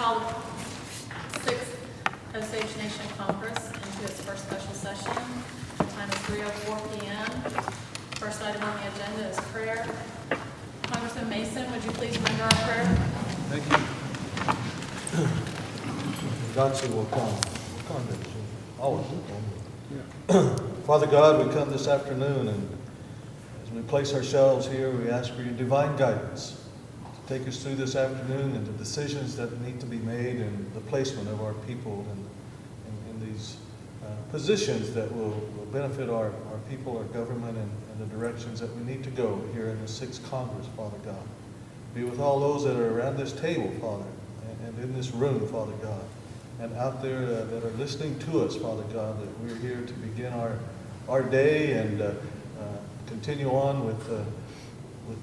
call the 6th Osage Nation Congress into its first special session. The time is 3:04 p.m. First item on the agenda is prayer. Congressman Mason, would you please render our prayer? Thank you. God will come. Always will come. Father God, we come this afternoon, and as we place ourselves here, we ask for your divine guidance to take us through this afternoon and the decisions that need to be made and the placement of our people in these positions that will benefit our people, our government, and the directions that we need to go here in the 6th Congress, Father God. Be with all those that are around this table, Father, and in this room, Father God, and out there that are listening to us, Father God, that we're here to begin our day and continue on with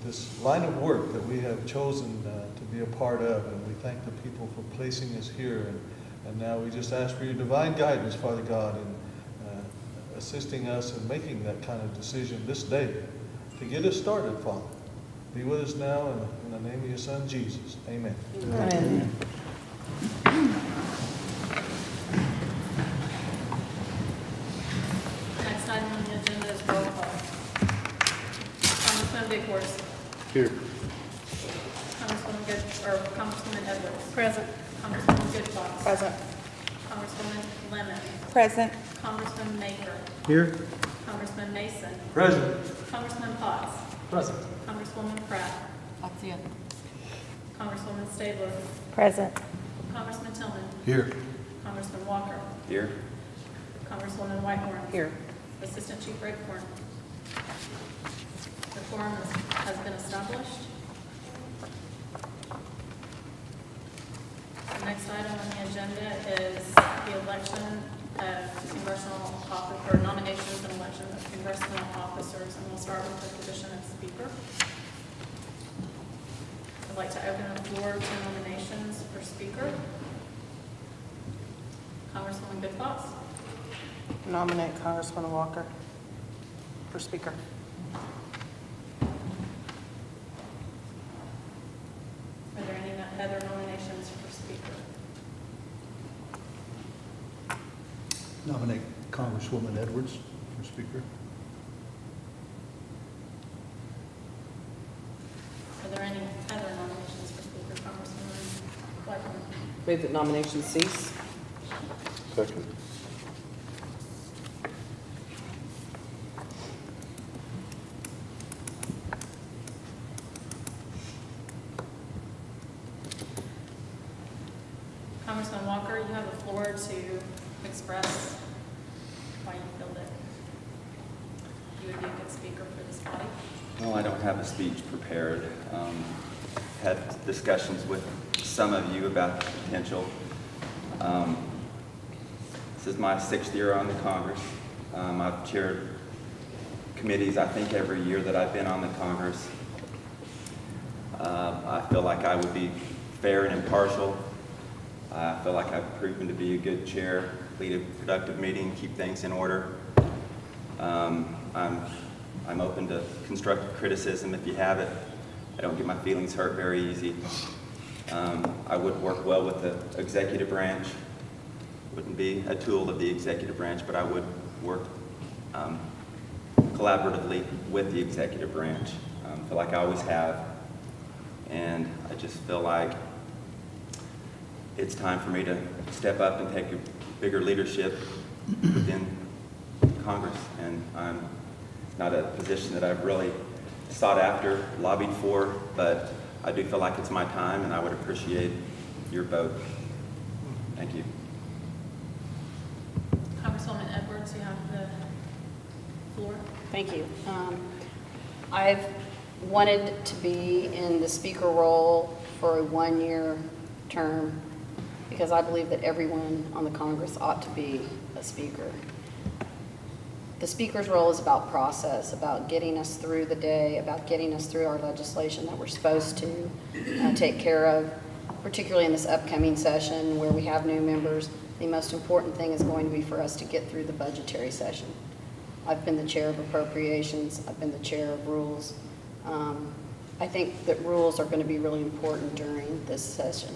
this line of work that we have chosen to be a part of. And we thank the people for placing us here. And now we just ask for your divine guidance, Father God, in assisting us in making that kind of decision this day to get us started, Father. Be with us now in the name of your Son, Jesus. Amen. Amen. Next item on the agenda is roll call. Congressman Bighorse. Here. Congresswoman Edwards. Present. Congresswoman Goodfox. Present. Congresswoman Lemon. Present. Congressman Maker. Here. Congressman Mason. Present. Congressman Potts. Present. Congresswoman Pratt. That's it. Congresswoman Stabler. Present. Congressman Tillman. Here. Congressman Walker. Here. Congresswoman Whitehorn. Here. Assistant Chief Redcorn. The quorum has been established. The next item on the agenda is the election of congressional office, or nominations and election of congressional officers, and we'll start with the position of Speaker. I'd like to open the floor to nominations for Speaker. Congresswoman Goodfox. Nominate Congressman Walker for Speaker. Are there any other nominations for Speaker? Nominate Congresswoman Edwards for Speaker. Are there any other nominations for Speaker? Congresswoman Whitehorn. Move that nominations cease. Second. Congressman Walker, you have the floor to express why you feel that you would be a good speaker for this body. Well, I don't have a speech prepared. Had discussions with some of you about the potential. This is my 6th year on the Congress. I've chaired committees, I think, every year that I've been on the Congress. I feel like I would be fair and impartial. I feel like I've proven to be a good chair, lead a productive meeting, keep things in order. I'm open to constructive criticism if you have it. I don't get my feelings hurt very easy. I would work well with the executive branch. Wouldn't be a tool of the executive branch, but I would work collaboratively with the executive branch. I feel like I always have. And I just feel like it's time for me to step up and take a bigger leadership within Congress. And it's not a position that I've really sought after, lobbied for, but I do feel like it's my time, and I would appreciate your vote. Thank you. Congresswoman Edwards, you have the floor. Thank you. I've wanted to be in the speaker role for a one-year term because I believe that everyone on the Congress ought to be a speaker. The speaker's role is about process, about getting us through the day, about getting us through our legislation that we're supposed to take care of, particularly in this upcoming session where we have new members. The most important thing is going to be for us to get through the budgetary session. I've been the chair of appropriations. I've been the chair of rules. I think that rules are going to be really important during this session.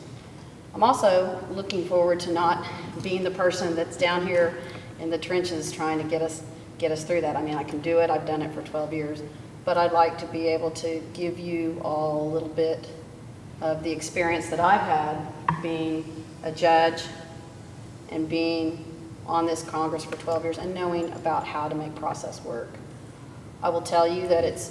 I'm also looking forward to not being the person that's down here in the trenches trying to get us through that. I mean, I can do it, I've done it for 12 years, but I'd like to be able to give you all a little bit of the experience that I've had being a judge and being on this Congress for 12 years and knowing about how to make process work. I will tell you that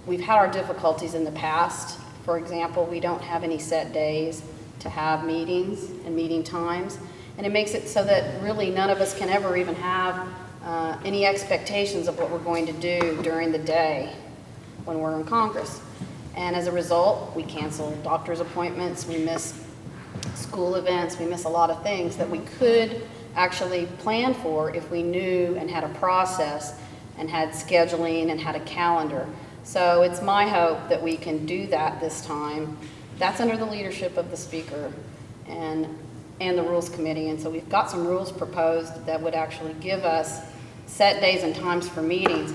we've had our difficulties in the past. For example, we don't have any set days to have meetings and meeting times, and it makes it so that really none of us can ever even have any expectations of what we're going to do during the day when we're in Congress. And as a result, we cancel doctor's appointments, we miss school events, we miss a lot of things that we could actually plan for if we knew and had a process and had scheduling and had a calendar. So it's my hope that we can do that this time. That's under the leadership of the Speaker and the Rules Committee. And so we've got some rules proposed that would actually give us set days and times for meetings.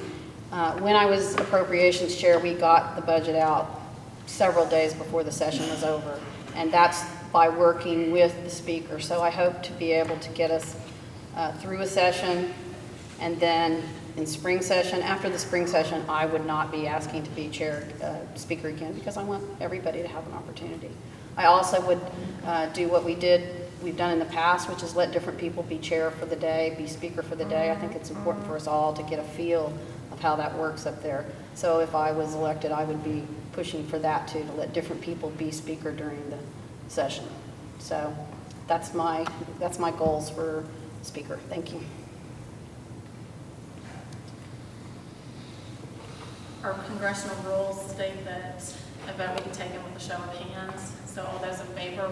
When I was Appropriations Chair, we got the budget out several days before the session was over. And that's by working with the Speaker. So I hope to be able to get us through a session, and then in spring session, after the spring session, I would not be asking to be Speaker again, because I want everybody to have an opportunity. I also would do what we've done in the past, which is let different people be chair for the day, be Speaker for the day. I think it's important for us all to get a feel of how that works up there. So if I was elected, I would be pushing for that too, to let different people be Speaker during the session. So that's my goals for Speaker. Thank you. Our congressional rules state that a vote will be taken with a show of hands. So all those in favor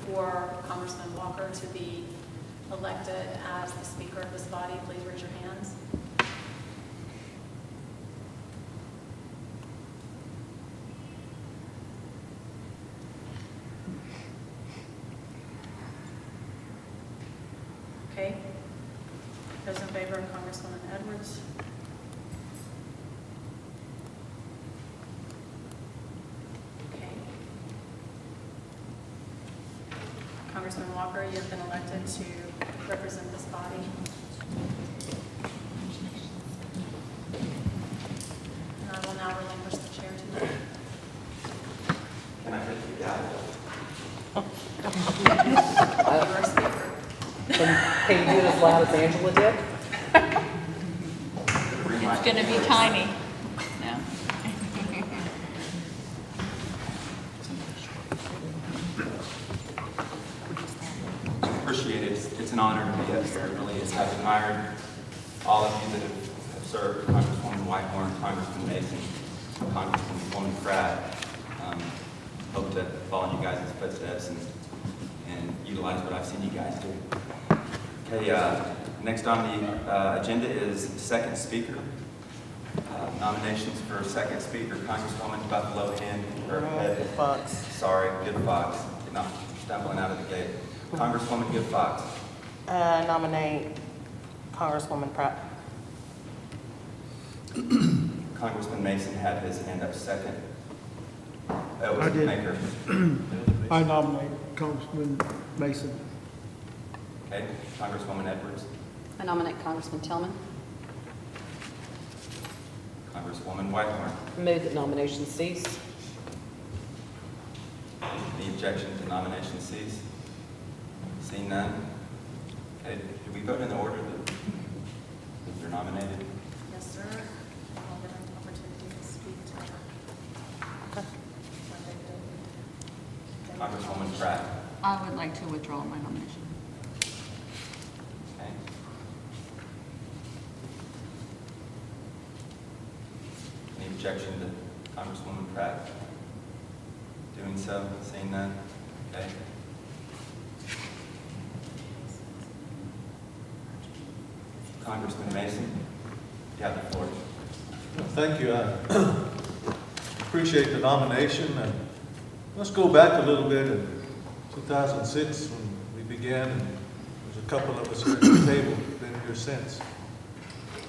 for Congressman Walker to be elected as the Speaker of this body, please raise your hands. Okay. Those in favor of Congresswoman Edwards? Okay. Congressman Walker, you have been elected to represent this body. And I will now relinquish the chair to you. Can I hit you guys? You are Speaker. Can you do it as loud as Angela did? It's going to be tiny. No. Appreciate it. It's an honor to be up here. It really is. I've admired all of you that have served, Congresswoman Whitehorn, Congressman Mason, Congresswoman Pratt. Hope to follow in you guys' footsteps and utilize what I've seen you guys do. Okay, next on the agenda is second speaker. Nominations for second speaker, Congresswoman Buffalo Hen, Good Fox. Sorry, Good Fox. Not stumbling out of the gate. Congresswoman Good Fox. Nominate Congresswoman Pratt. Congressman Mason had his hand up second. That was I did. Maker. I nominate Congressman Mason. Okay, Congresswoman Edwards. I nominate Congressman Tillman. Congresswoman Whitehorn. Move that nominations cease. Any objection to nomination cease? Seeing none? Okay, do we vote in the order that they're nominated? Yes, sir. I'll get an opportunity to speak to her. Congresswoman Pratt. I would like to withdraw my nomination. Okay. Any objection to Congresswoman Pratt doing so? Seeing none? Okay. Congressman Mason, you have the floor. Thank you. I appreciate the nomination. And let's go back a little bit. In 2006, when we began, and there's a couple of us here at the table who've been here since.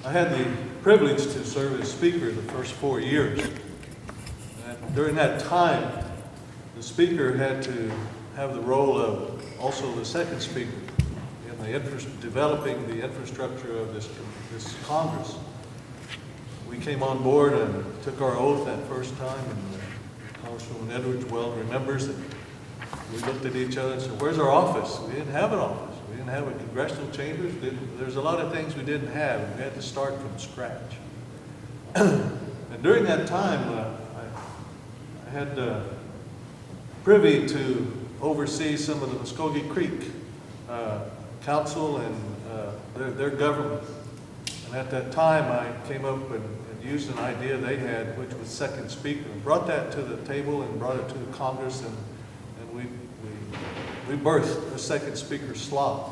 I had the privilege to serve as Speaker the first 4 years. And during that time, the Speaker had to have the role of also the second speaker in developing the infrastructure of this Congress. We came on board and took our oath that first time, and Congresswoman Edwards well remembers that we looked at each other and said, where's our office? We didn't have an office. We didn't have a congressional chambers. There's a lot of things we didn't have, and we had to start from scratch. And during that time, I had privy to oversee some of the Muskogee Creek Council and their government. And at that time, I came up and used an idea they had, which was second speaker, and brought that to the table and brought it to the Congress, and we birthed a second speaker slot,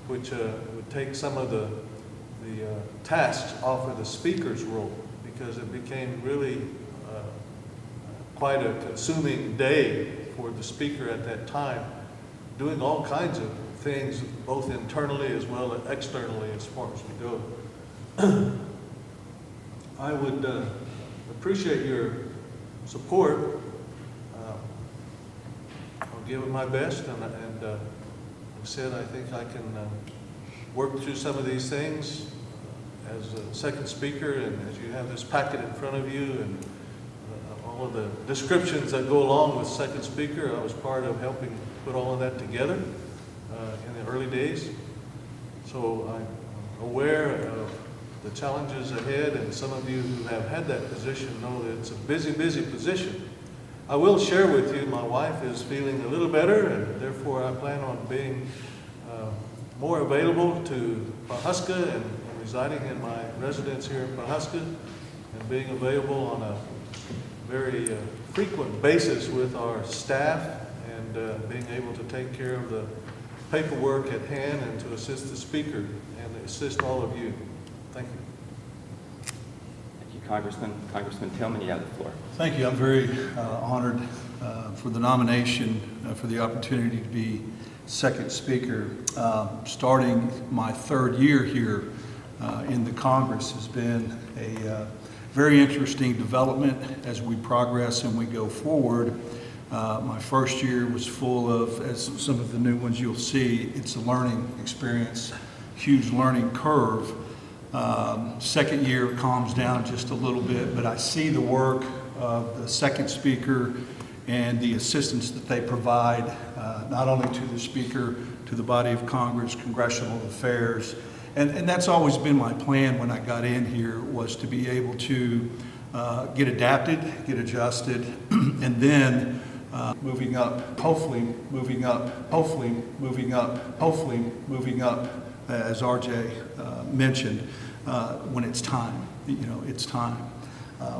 which would take some of the tasks off of the speaker's role, because it became really quite a consuming day for the speaker at that time, doing all kinds of things, both internally as well as externally as far as we go. I would appreciate your support. I'll give it my best, and like I said, I think I can work through some of these things as a second speaker, and as you have this packet in front of you, and all of the descriptions that go along with second speaker. I was part of helping put all of that together in the early days. So I'm aware of the challenges ahead, and some of you who have had that position know that it's a busy, busy position. I will share with you, my wife is feeling a little better, and therefore I plan on being more available to Pawhuska and residing in my residence here in Pawhuska, and being available on a very frequent basis with our staff, and being able to take care of the paperwork at hand and to assist the speaker and assist all of you. Thank you. Thank you, Congressman. Congressman Tillman, you have the floor. Thank you. I'm very honored for the nomination, for the opportunity to be second speaker. Starting my third year here in the Congress has been a very interesting development as we progress and we go forward. My first year was full of, as some of the new ones you'll see, it's a learning experience, huge learning curve. Second year calms down just a little bit, but I see the work of the second speaker and the assistance that they provide, not only to the speaker, to the body of Congress, congressional affairs. And that's always been my plan when I got in here, was to be able to get adapted, get adjusted, and then moving up, hopefully moving up, hopefully moving up, hopefully moving up, as RJ mentioned, when it's time. You know, it's time.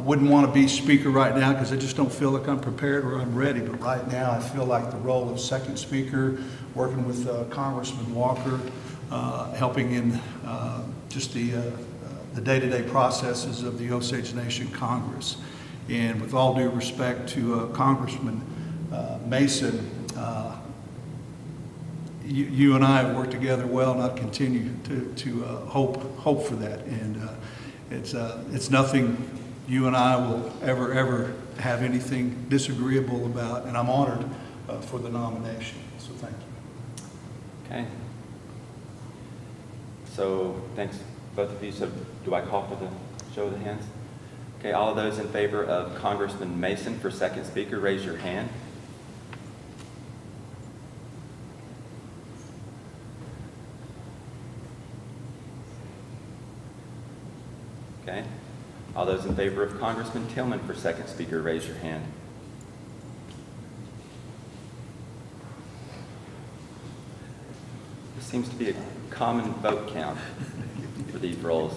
Wouldn't want to be speaker right now because I just don't feel like I'm prepared or I'm ready. But right now I feel like the role of second speaker, working with Congressman Walker, helping in just the day-to-day processes of the Osage Nation Congress. And with all due respect to Congressman Mason, you and I have worked together well, and I continue to hope for that. And it's nothing you and I will ever have anything disagreeable about, and I'm honored for the nomination. So thank you. Okay. So thanks, both of you. So do I call for the show of the hands? Okay, all of those in favor of Congressman Mason for second speaker, raise your hand. Okay. All those in favor of Congressman Tillman for second speaker, raise your hand. This seems to be a common vote count for these roles.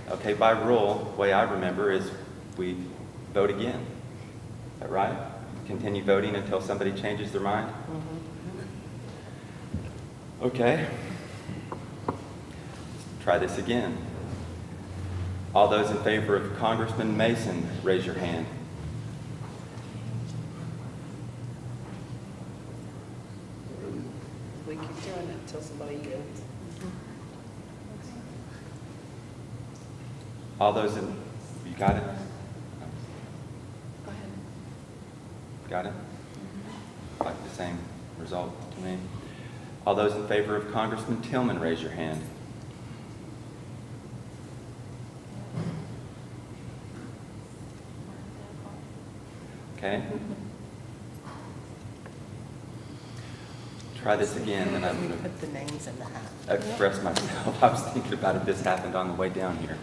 Okay, by rule, the way I remember is we vote again. Is that right? Continue voting until somebody changes their mind? Okay. Let's try this again. All those in favor of Congressman Mason, raise your hand. We keep doing it until somebody yields. All those in, you got it? Go ahead. Got it? like the same result to me. All those in favor of Congressman Tillman, raise your hand. Okay. Try this again, then I'm going to Put the names in the hat. express myself. I was thinking about it. This happened on the way down here.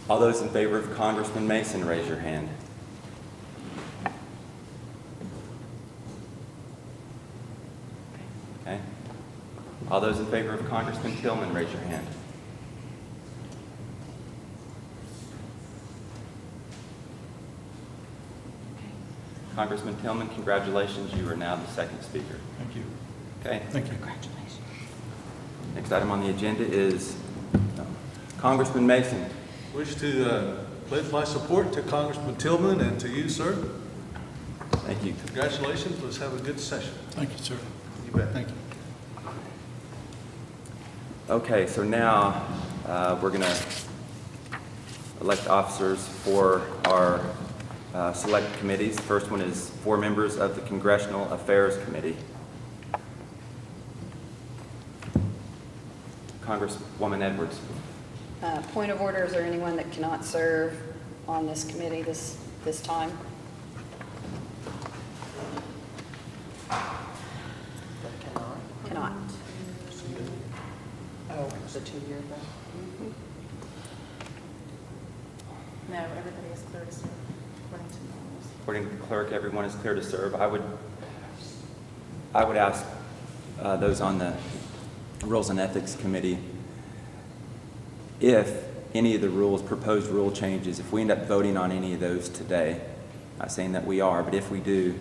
All those in favor of Congressman Mason, raise your hand. Okay. All those in favor of Congressman Tillman, raise your hand. Congressman Tillman, congratulations. You are now the second speaker. Thank you. Okay. Thank you. Congratulations. Next item on the agenda is Congressman Mason. Wish to pledge my support to Congressman Tillman and to you, sir. Thank you. Congratulations. Let's have a good session. Thank you, sir. You bet. Thank you. Okay, so now we're going to elect officers for our select committees. The first one is 4 members of the Congressional Affairs Committee. Congresswoman Edwards. Point of order, is there anyone that cannot serve on this committee this time? Cannot. Oh, the 2-year thing? No, everybody is clear to serve according to the rules. According to the clerk, everyone is clear to serve. I would ask those on the Rules and Ethics Committee if any of the proposed rule changes, if we end up voting on any of those today, not saying that we are, but if we do,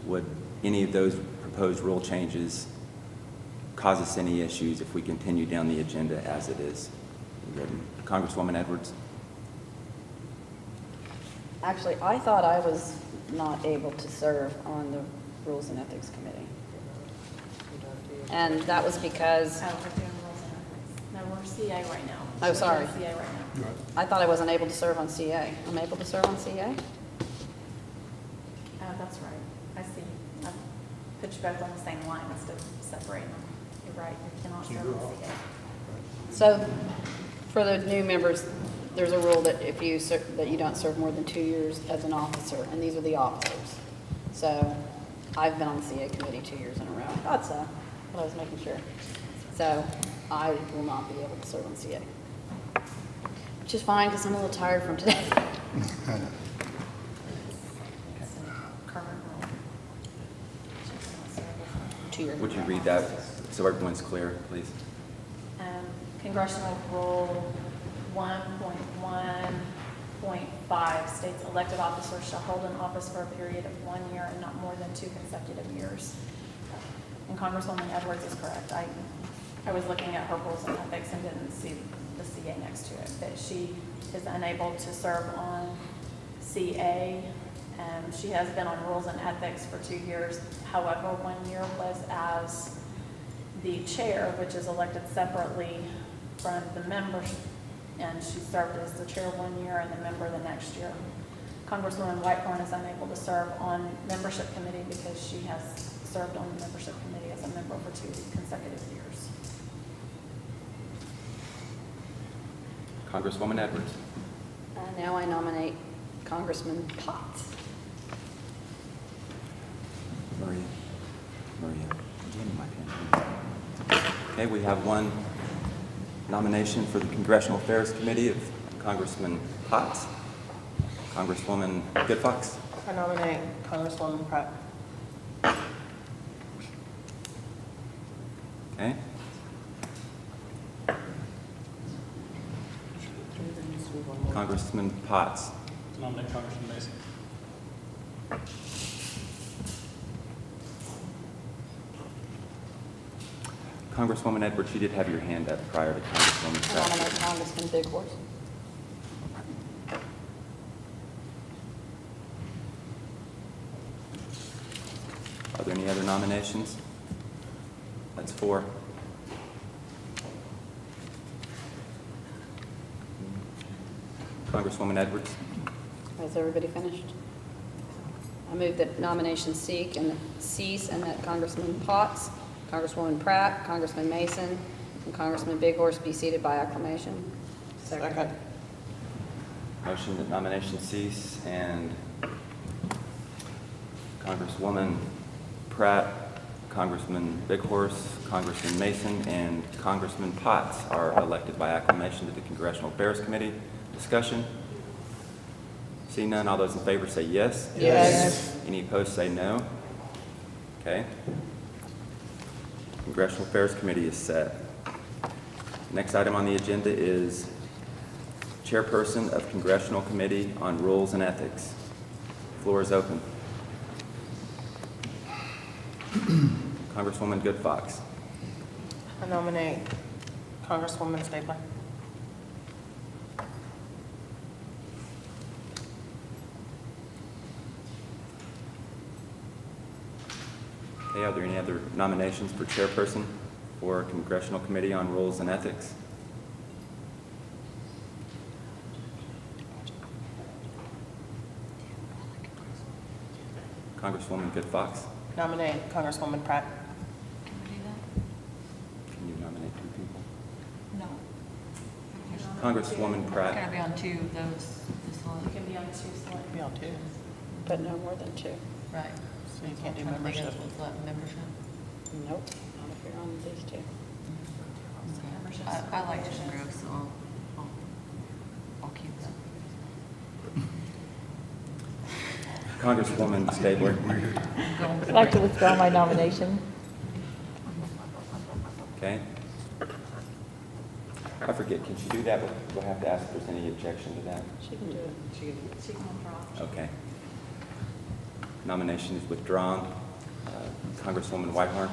would any of those proposed rule changes cause us any issues if we continue down the agenda as it is written? Congresswoman Edwards. Actually, I thought I was not able to serve on the Rules and Ethics Committee. And that was because, Oh, we're doing rules and ethics. No, we're CA right now. Oh, We're sorry. doing CA right now. I thought I wasn't able to serve on CA. I'm able to serve on CA? Oh, that's right. I see. I put you both on the same line instead of separating them. You're right. You cannot serve on CA. So, for the new members, there's a rule that if you that you don't serve more than 2 years as an officer, and these are the officers. So, I've been on the CA committee 2 years in a row. Thought so, but I was making sure. So, I will not be able to serve on CA, which is fine because I'm a little tired from today. It's a current rule. 2 years. Would you read that so everyone's clear, please? Congressional Rule 1.1.5 states elected officers shall hold an office for a period of 1 year and not more than 2 consecutive years. And Congresswoman Edwards is correct. I was looking at her rules and ethics and didn't see the CA next to it, but she is unable to serve on CA. She has been on rules and ethics for 2 years. However, 1 year was as the chair, which is elected separately from the members, and she served as the chair 1 year and the member the next year. Congresswoman Whitehorn is unable to serve on membership committee because she has served on the membership committee as a member for 2 consecutive years. Congresswoman Edwards. Now I nominate Congressman Potts. Maria, give me my pen. Okay, we have one nomination for the Congressional Affairs Committee of Congressman Potts. Congresswoman Goodfox. I nominate Congresswoman Pratt. Okay. Congressman Potts. Nominate Congressman Mason. Congresswoman Edwards, you did have your hand up prior to Congresswoman I Pratt. nominate Congressman Big Horse. Are there any other nominations? That's 4. Congresswoman Edwards. Has everybody finished? I move that nominations cease and that Congressman Potts, Congresswoman Pratt, Congressman Mason, and Congressman Big Horse be seated by acclamation. Second. Motion that nominations cease and Congresswoman Pratt, Congressman Big Horse, Congressman Mason, and Congressman Potts are elected by acclamation to the Congressional Affairs Committee. Discussion? See none, all those in favor say yes. Yes. Any opposed say no. Okay. Congressional Affairs Committee is set. Next item on the agenda is Chairperson of Congressional Committee on Rules and Ethics. Floor is open. Congresswoman Goodfox. I nominate Congresswoman Stabler. Okay, are there any other nominations for chairperson for Congressional Committee on Rules and Ethics? Congresswoman Goodfox, Nominate Congresswoman Pratt. Can we do that? can you nominate two people? No. Congresswoman Can I Pratt, be on two of those this You month? can be on two select. Be on two. But no more than two. Right. So you can't do I'm trying to think membership. of what's left, membership. Nope, not if you're on these two. I like to grow, so I'll keep that. Congresswoman Stabler, I'd like to withdraw my nomination. okay? I forget, can she do that? We'll have to ask if there's any objection to that. She can do it. She can withdraw. Okay. Nomination is withdrawn. Congresswoman Whitehorn,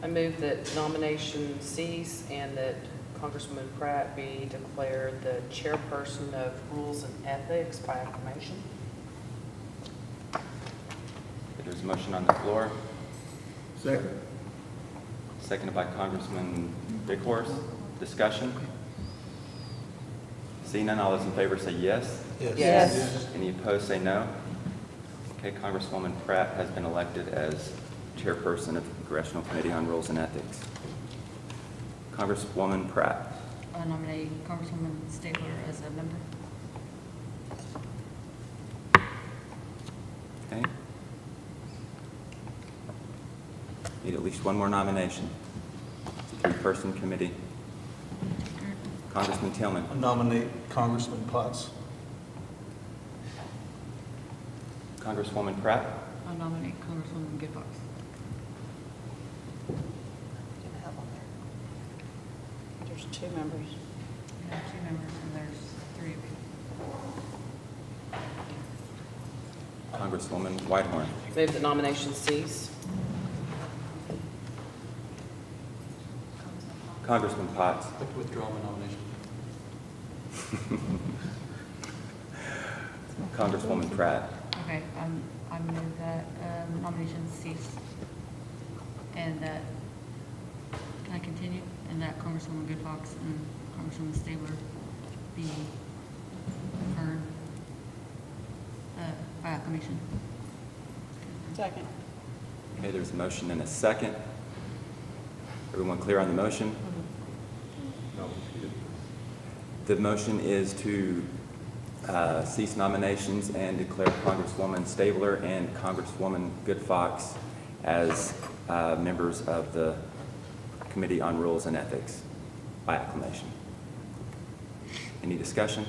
I move that nominations cease and that Congresswoman Pratt be declared the chairperson of Rules and Ethics by acclamation. there's a motion on the floor, Second. seconded by Congressman Big Horse. Discussion? Seeing none, all those in favor say yes. Yes. Any opposed say no. Okay, Congresswoman Pratt has been elected as chairperson of the Congressional Committee on Rules and Ethics. Congresswoman Pratt. I nominate Congresswoman Stabler as a member. Okay. Need at least one more nomination. It's a three-person committee. Congressman Tillman. I nominate Congressman Potts. Congresswoman Pratt. I nominate Congresswoman Goodfox. Can have one there. There's two members. We have two members and there's three of you. Congresswoman Whitehorn. Move that nominations cease. Congressman Potts. I'd like to withdraw my nomination. Congresswoman Pratt. Okay, I move that nominations cease. And that, can I continue? And that Congresswoman Goodfox and Congresswoman Stabler be confirmed by acclamation. Second. Okay, there's a motion and a second. Everyone clear on the motion? The motion is to cease nominations and declare Congresswoman Stabler and Congresswoman Goodfox as members of the Committee on Rules and Ethics by acclamation. Any discussion?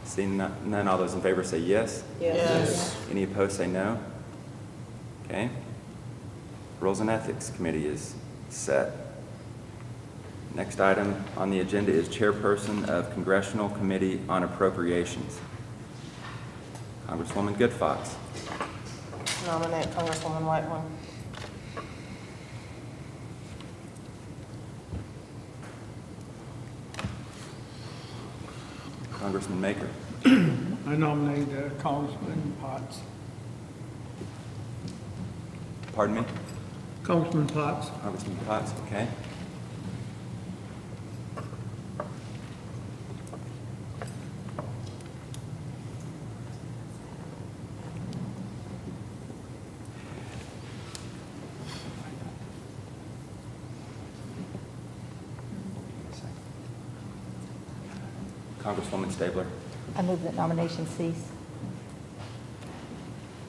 Seeing none, all those in favor say yes. Yes. Any opposed say no. Okay. Rules and Ethics Committee is set. Next item on the agenda is Chairperson of Congressional Committee on Appropriations. Congresswoman Goodfox. Nominate Congresswoman Whitehorn. Congressman Maker. I nominate Congressman Potts. Pardon me? Congressman Potts. Congressman Potts, okay. Congresswoman Stabler. I move that nominations cease.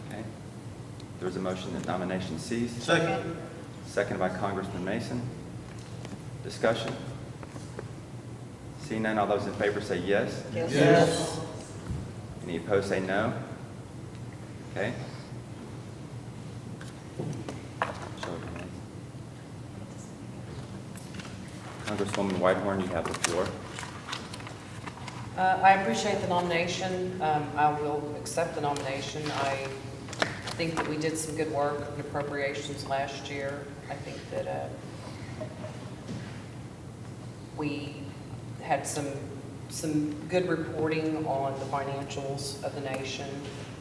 Okay. There's a motion that nominations cease. Second. Second by Congressman Mason. Discussion? Seeing none, all those in favor say yes. Yes. Any opposed say no. Okay. Show of hands. Congresswoman Whitehorn, you have the floor. I appreciate the nomination. I will accept the nomination. I think that we did some good work in appropriations last year. I think that we had some good reporting on the financials of the nation.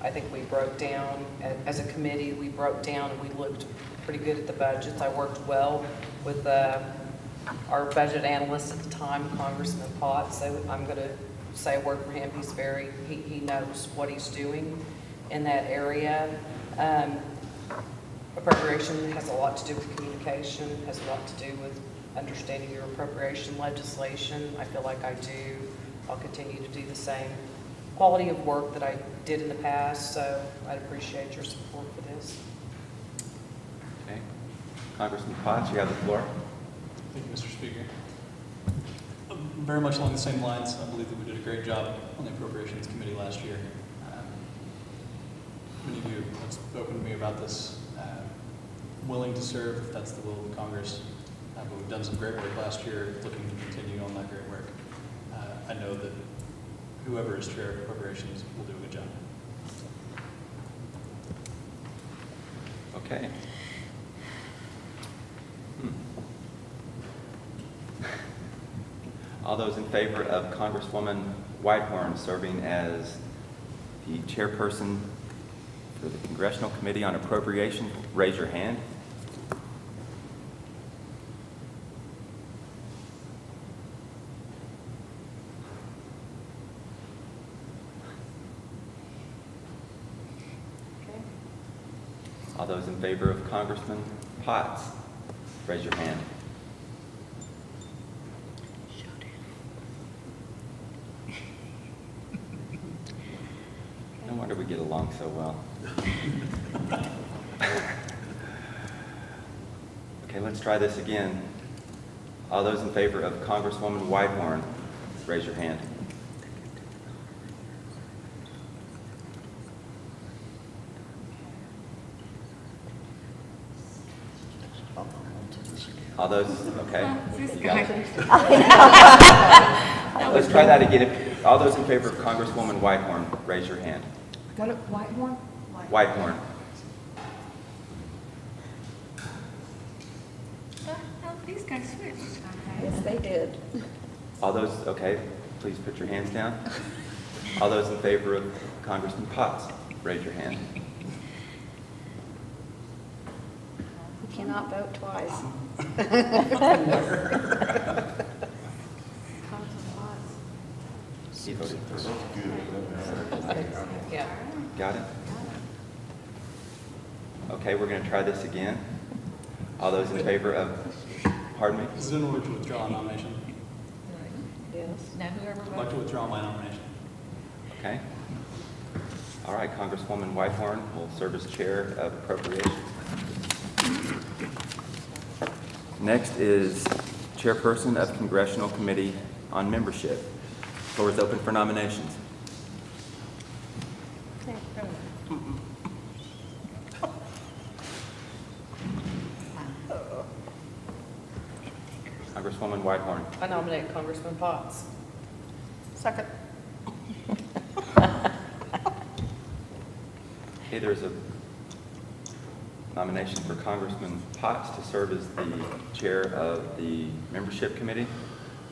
I think we broke down, as a committee, we broke down and we looked pretty good at the budgets. I worked well with our budget analyst at the time, Congressman Potts. So I'm going to say a word for him. He knows what he's doing in that area. Appropriation has a lot to do with communication, has a lot to do with understanding your appropriation legislation. I feel like I do. I'll continue to do the same quality of work that I did in the past, so I'd appreciate your support for this. Okay. Congressman Potts, you have the floor. Thank you, Mr. Speaker. Very much along the same lines, I believe that we did a great job on the Appropriations Committee last year. Many of you have spoken to me about this, willing to serve if that's the will of the Congress. But we've done some great work last year, looking to continue on that great work. I know that whoever is chair of appropriations will do a good job. Okay. All those in favor of Congresswoman Whitehorn serving as the chairperson for the Congressional Committee on Appropriation, raise your hand. All those in favor of Congressman Potts, raise your hand. No wonder we get along so well. Okay, let's try this again. All those in favor of Congresswoman Whitehorn, raise your hand. All those, okay. You got it. Let's try that again. All those in favor of Congresswoman Whitehorn, raise your hand. Got it, Whitehorn? Whitehorn. These guys switched. Yes, they did. All those, okay, please put your hands down. All those in favor of Congressman Potts, raise your hand. You cannot vote twice. He voted first. Yeah. Got it? Okay, we're going to try this again. All those in favor of, pardon me? This is in order to withdraw a nomination. Yes. Now whoever I'd like to withdraw my nomination. Okay. All right, Congresswoman Whitehorn will serve as chair of appropriations. Next is chairperson of Congressional Committee on Membership. Floor is open for nominations. Congresswoman Whitehorn. I nominate Congressman Potts. Second. Okay, there's a nomination for Congressman Potts to serve as the chair of the Membership Committee.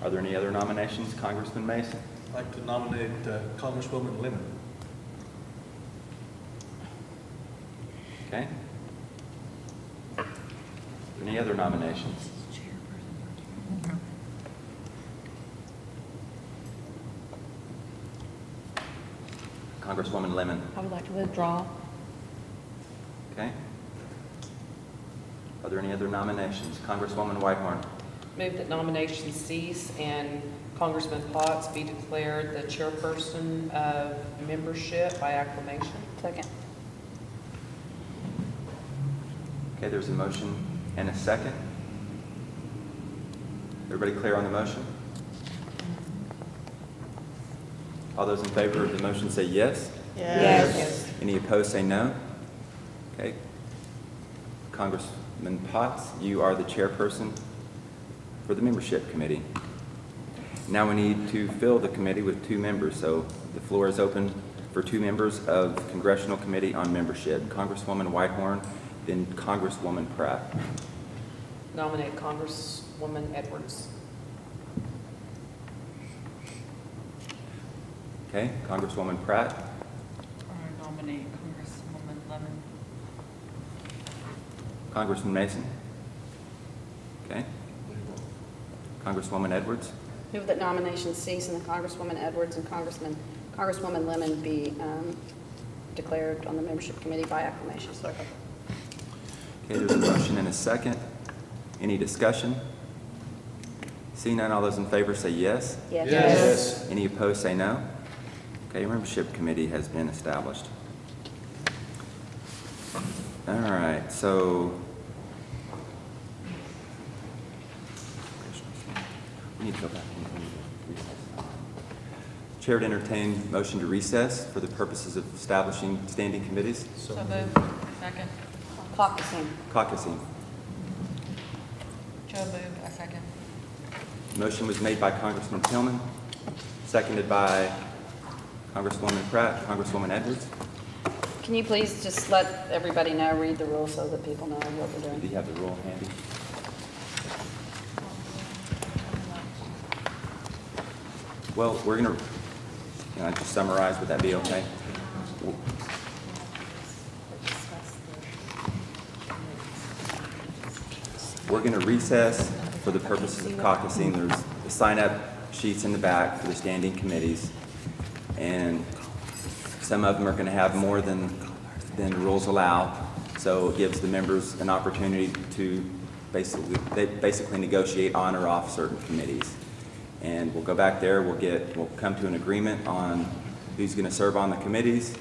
Are there any other nominations? Congressman Mason. I'd like to nominate Congresswoman Lemon. Okay. Any other nominations? Congresswoman Lemon. I would like to withdraw. Okay. Are there any other nominations? Congresswoman Whitehorn. Move that nominations cease and Congressman Potts be declared the chairperson of membership by acclamation. Second. Okay, there's a motion and a second. Everybody clear on the motion? All those in favor of the motion say yes. Yes. Any opposed say no. Okay. Congressman Potts, you are the chairperson for the membership committee. Now we need to fill the committee with 2 members, so the floor is open for 2 members of Congressional Committee on Membership, Congresswoman Whitehorn, then Congresswoman Pratt. Nominate Congresswoman Edwards. Okay, Congresswoman Pratt, Or nominate Congresswoman Lemon. Congressman Mason. Okay. Congresswoman Edwards. Move that nominations cease and that Congresswoman Edwards and Congresswoman Lemon be declared on the membership committee by acclamation. Second. Okay, there's a motion and a second. Any discussion? Seeing none, all those in favor say yes. Yes. Any opposed say no. Okay, membership committee has been established. All right, so we need to go back and recess. Chair to entertain motion to recess for the purposes of establishing standing committees. So moved. Second. Caucusing. Caucusing. Joe moved, I second. Motion was made by Congressman Tillman, seconded by Congresswoman Pratt. Congresswoman Edwards, Can you please just let everybody know, read the rules so that people know what we're do doing? you have the rule handy? Well, we're going to, can I just summarize? Would that be okay? We're going to recess for the purposes of caucusing. There's the sign-up sheets in the back for the standing committees. And some of them are going to have more than the rules allow. So it gives the members an opportunity to basically negotiate on or off certain committees. And we'll go back there, we'll come to an agreement on who's going to serve on the committees.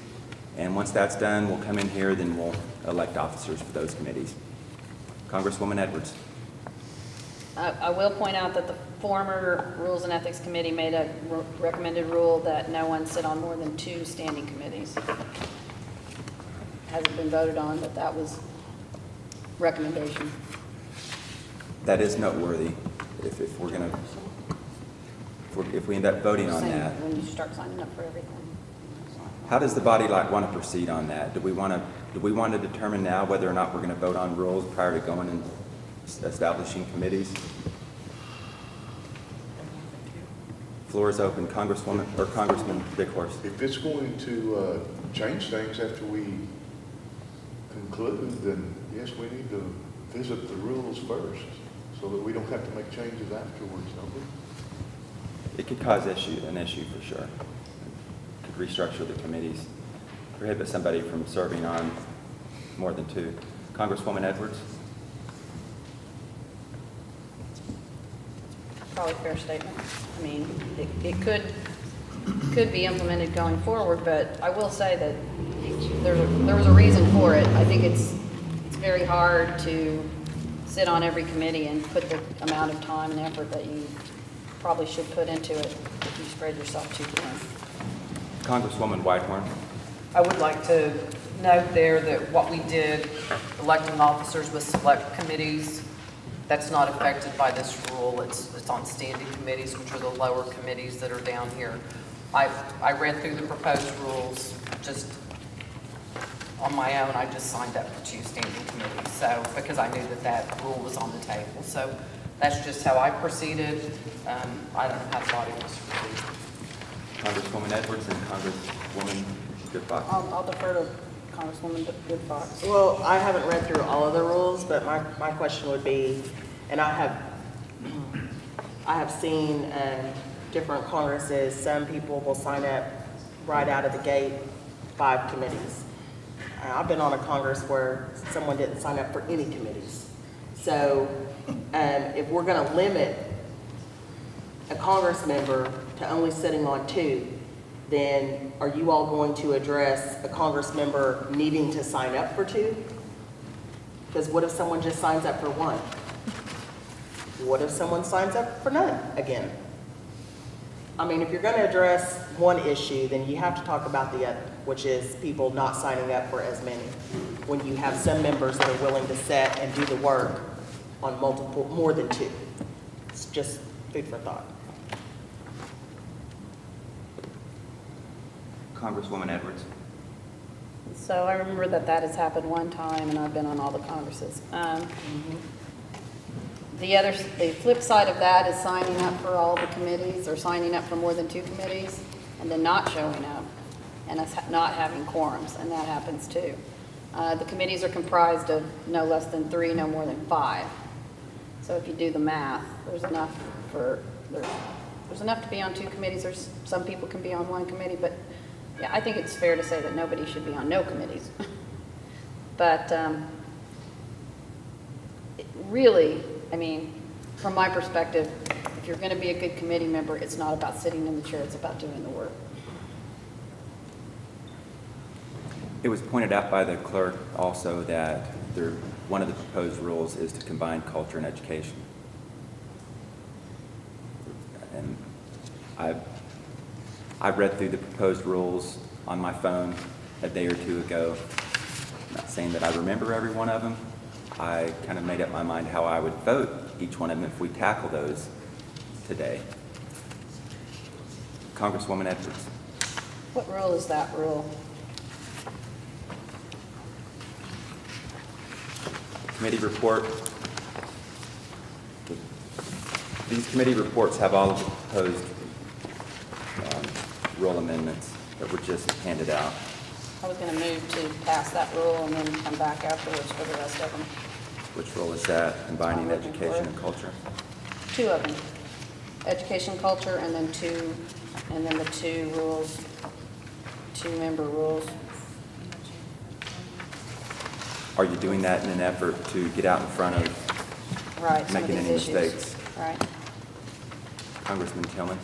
And once that's done, we'll come in here, then we'll elect officers for those committees. Congresswoman Edwards. I will point out that the former Rules and Ethics Committee made a recommended rule that no one sit on more than 2 standing committees. Hasn't been voted on, but that was recommendation. That is noteworthy if we're going to, if we end up voting on Saying that. When you start signing up for everything. How does the body want to proceed on that? Do we want to determine now whether or not we're going to vote on rules prior to going and establishing committees? Floor is open. Congresswoman or Congressman Bickhorst. If it's going to change things after we conclude, then yes, we need to visit the rules first so that we don't have to make changes afterwards, don't we? It could cause an issue for sure. Could restructure the committees, prohibit somebody from serving on more than 2. Congresswoman Edwards. Probably a fair statement. I mean, it could be implemented going forward, but I will say that there was a reason for it. I think it's very hard to sit on every committee and put the amount of time and effort that you probably should put into it if you spread yourself too thin. Congresswoman Whitehorn. I would like to note there that what we did, electing officers with select committees, that's not affected by this rule. It's on standing committees, which are the lower committees that are down here. I read through the proposed rules just on my own. I just signed up for 2 standing committees, so because I knew that rule was on the table. So that's just how I proceeded. I don't know how the body wants to proceed. Congresswoman Edwards and Congresswoman Goodfox. I'll defer to Congresswoman Goodfox. Well, I haven't read through all of the rules, but my question would be, and I have seen different Congresses, some people will sign up right out of the gate 5 committees. I've been on a Congress where someone didn't sign up for any committees. So if we're going to limit a Congress member to only sitting on 2, then are you all going to address a Congress member needing to sign up for 2? Because what if someone just signs up for 1? What if someone signs up for none again? I mean, if you're going to address one issue, then you have to talk about the other, which is people not signing up for as many. When you have some members that are willing to sit and do the work on more than 2. It's just food for thought. Congresswoman Edwards. So I remember that has happened one time, and I've been on all the Congresses. The flip side of that is signing up for all the committees, or signing up for more than 2 committees, and then not showing up, and us not having quorums, and that happens too. The committees are comprised of no less than 3, no more than 5. So if you do the math, there's enough to be on 2 committees. There's some people can be on 1 committee, but yeah, I think it's fair to say that nobody should be on no committees. But really, I mean, from my perspective, if you're going to be a good committee member, it's not about sitting in the chair, it's about doing the work. It was pointed out by the clerk also that one of the proposed rules is to combine culture and education. And I've read through the proposed rules on my phone a day or 2 ago. I'm not saying that I remember every one of them. I kind of made up my mind how I would vote each one of them if we tackle those today. Congresswoman Edwards. What rule is that rule? Committee report. These committee reports have all of the proposed rule amendments that were just handed out. I was going to move to pass that rule and then come back afterwards for the rest of them. Which rule is that? Combining I'm looking education for and culture? 2 of them. Education, culture, and then the 2 rules, 2-member rules. Are you doing that in an effort to get out in front of Right, some of making these any issues. mistakes? Right. Congressman Tillman?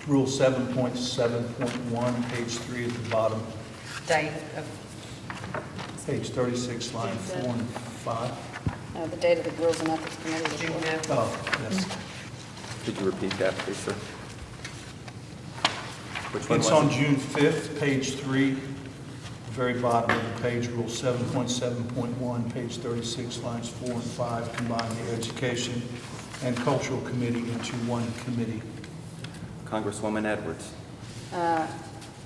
Rule 7.7.1, page 3 at the bottom, Date of, page 36, line 4 and 5. The date of the Rules and Ethics Committee June report. 5th. Oh, yes. Could you repeat that, please, sir? Which one It's was on it? June 5th, page 3, very bottom of the page, Rule 7.7.1, page 36, lines 4 and 5, combine the Education and Cultural Committee into 1 committee. Congresswoman Edwards.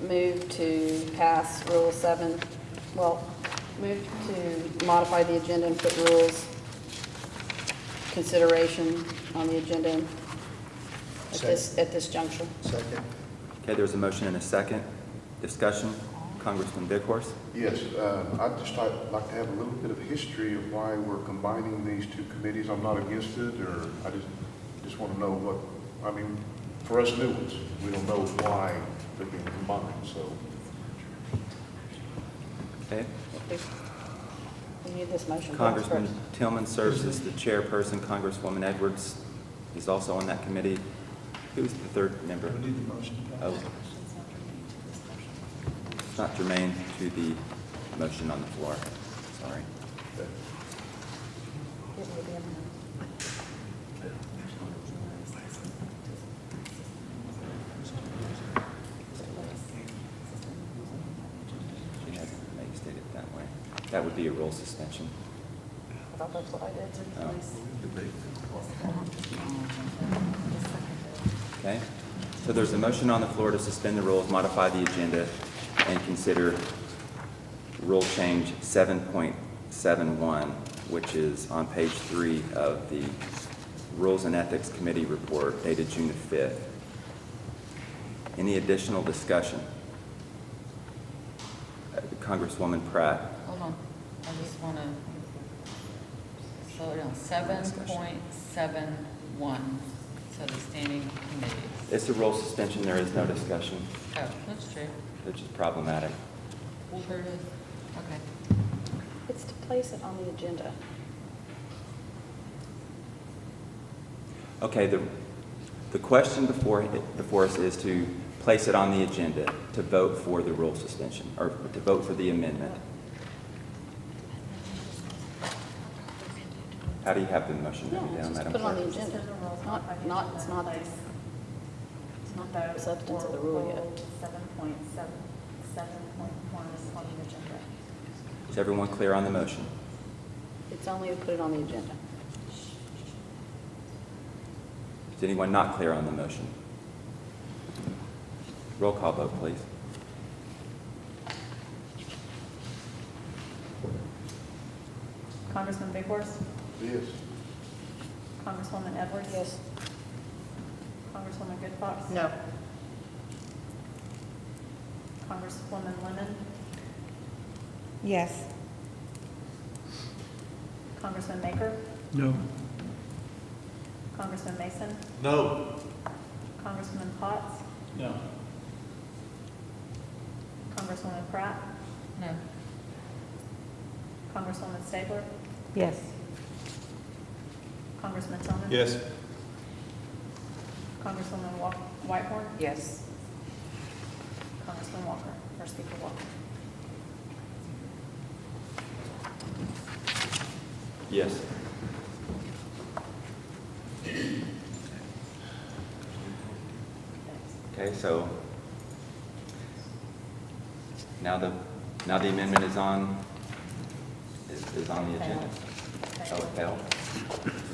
Move to pass Rule 7, move to modify the agenda and put rules consideration on the agenda at this juncture. Second. Okay, there's a motion and a second. Discussion. Congressman Bighorse. Yes, I'd just like to have a little bit of history of why we're combining these 2 committees. I'm not against it, or I just want to know what, I mean, for us new ones, we don't know why they're being combined, so. Okay. We need this motion. Congressman first. Tillman serves as the chairperson. Congresswoman Edwards is also on that committee. Who's the 3rd member? We need the motion. Oh. It's not germane to the motion on the floor. Sorry. She hasn't stated it that way. That would be a rule suspension. I thought that's what I did. Okay? So there's a motion on the floor to suspend the rules, modify the agenda, and consider rule change 7.71, which is on page 3 of the Rules and Ethics Committee report dated June the 5th. Any additional discussion? Congresswoman Pratt. Hold on, I just want to slow it down. 7.71, so the standing committees. It's a rule suspension, there is no discussion, Oh, that's true. which is problematic. Sure it is. Okay. It's to place it on the agenda. Okay, The question before us is to place it on the agenda to vote for the rule suspension, or to vote for the amendment. How do you have the motion No, written down, just Madam put it on Clerk? the agenda. It's not the substance of the rule yet. 7.1 is on the agenda. Is everyone clear on the motion? It's only to put it on the agenda. Is anyone not clear on the motion? Roll call vote, please. Congressman Big Horse, Yes. Congresswoman Edwards. Yes. Congresswoman Good Fox. No. Congresswoman Lemon, Yes. Congressman Maker, No. Congressman Mason, No. Congressman Potts, No. Congresswoman Pratt, No. Congresswoman Stabler, Yes. Congressman Tillman. Yes. Congresswoman Whitehorn, Yes. Congressman Walker, or Speaker Walker. Yes. Okay, so now the amendment is on the agenda. Oh, it failed?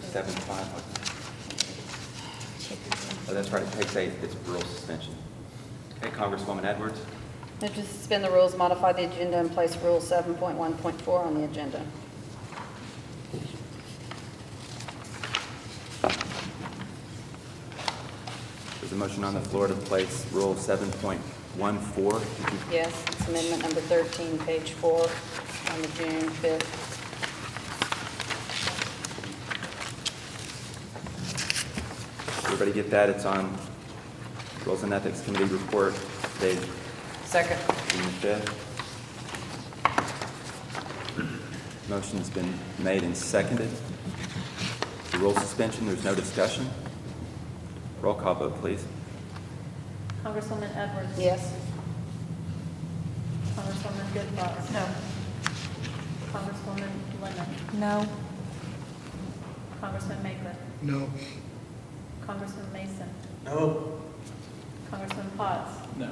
7-5. Oh, that's right, it takes 8, it's rule suspension. Okay, Congresswoman Edwards. Move to suspend the rules, modify the agenda, and place Rule 7.1.4 on the agenda. There's a motion on the floor to place Rule 7.14. Yes, it's amendment number 13, page 4, on the June 5th. Everybody get that? It's on Rules and Ethics Committee report dated Second. June 5th. Motion's been made and seconded. The rule suspension, there's no discussion. Roll call vote, please. Congresswoman Edwards. Yes. Congresswoman Good Fox. No. Congresswoman Lemon, No. Congressman Maker, No. Congressman Mason, No. Congressman Potts, No.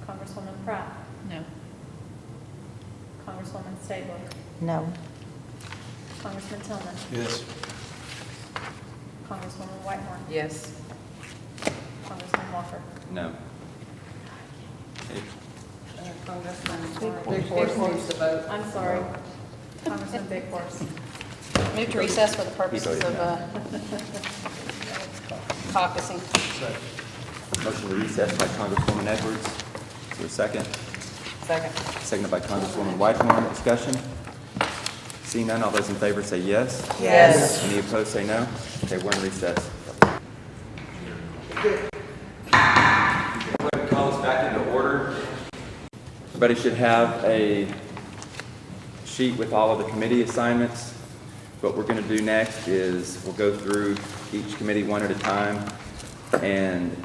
Congresswoman Pratt, No. Congresswoman Stabler, No. Congressman Tillman, Yes. Congresswoman Whitehorn, Yes. Congressman Walker. No. Okay. Big Horse needs to vote. I'm sorry, Congressman Big Horse. Move to recess for the purposes voted of caucusing. Motion to recess by Congresswoman Edwards. Is there a second? Second. Seconded by Congresswoman Whitehorn. Discussion? Seeing none, all those in favor say yes. Yes. Any opposed say no. Okay, we're in recess. Go ahead and call us back into order. Everybody should have a sheet with all of the committee assignments. What we're going to do next is we'll go through each committee one at a time, and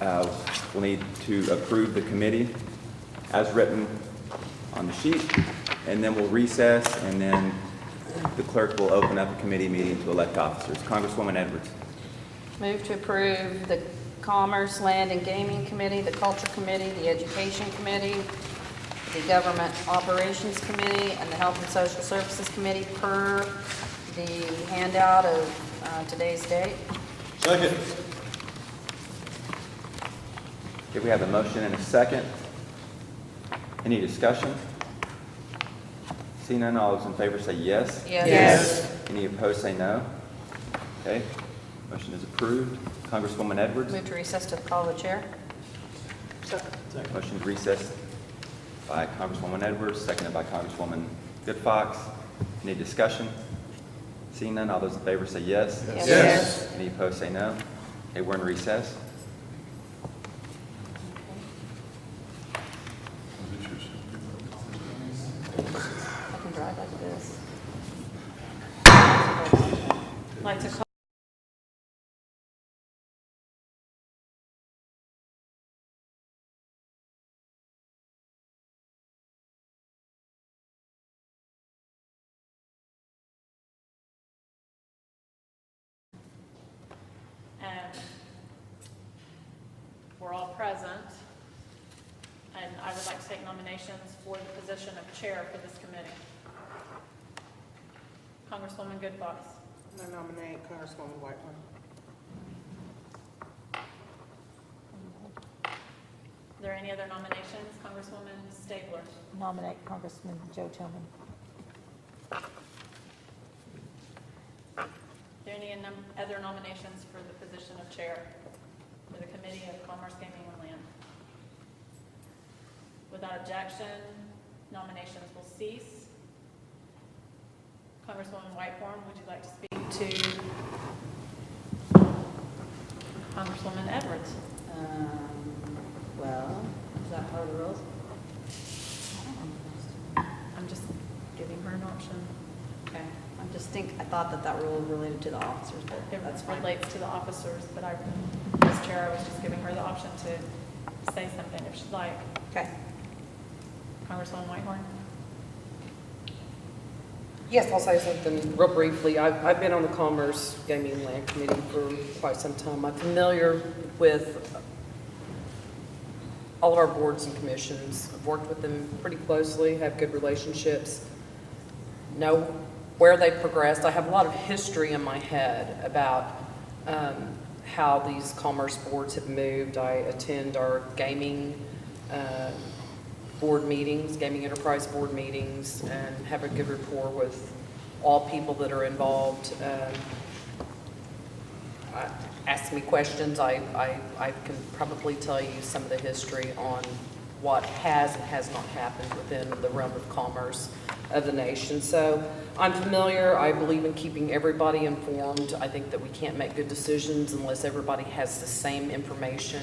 we'll need to approve the committee as written on the sheet, and then we'll recess, and then the clerk will open up a committee meeting to elect officers. Congresswoman Edwards. Move to approve the Commerce, Land, and Gaming Committee, the Culture Committee, the Education Committee, the Government Operations Committee, and the Health and Social Services Committee per the handout of today's date. Second. Okay, we have a motion and a second. Any discussion? Seeing none, all those in favor say yes. Yes. Any opposed say no. Okay, motion is approved. Congresswoman Edwards. Move to recess to the call of the chair. Motion to recess by Congresswoman Edwards, seconded by Congresswoman Good Fox. Any discussion? Seeing none, all those in favor say yes. Yes. Any opposed say no. Okay, we're in recess. I can drive like this. I'd like to call all present. And I would like to take nominations for the position of chair for this committee. Congresswoman Good Fox. I nominate Congresswoman Whitehorn. Are there any other nominations? Congresswoman Stabler. Nominate Congressman Joe Tillman. Are there any other nominations for the position of chair for the Committee of Commerce, Gaming, and Land? Without objection, nominations will cease. Congresswoman Whitehorn, would you like to speak to Congresswoman Edwards? Well, is that part of the rules? I'm just giving her an option. Okay. I thought that rule related to the officers, but It that's fine. relates to the officers, but as chair, I was just giving her the option to say something if she'd like. Okay. Congresswoman Whitehorn? Yes, I'll say something real briefly. I've been on the Commerce, Gaming, and Land Committee for quite some time. I'm familiar with all of our boards and commissions. I've worked with them pretty closely, have good relationships, know where they've progressed. I have a lot of history in my head about how these commerce boards have moved. I attend our gaming board meetings, gaming enterprise board meetings, and have a good rapport with all people that are involved. Ask me questions. I can probably tell you some of the history on what has and has not happened within the realm of commerce of the nation. So I'm familiar. I believe in keeping everybody informed. I think that we can't make good decisions unless everybody has the same information.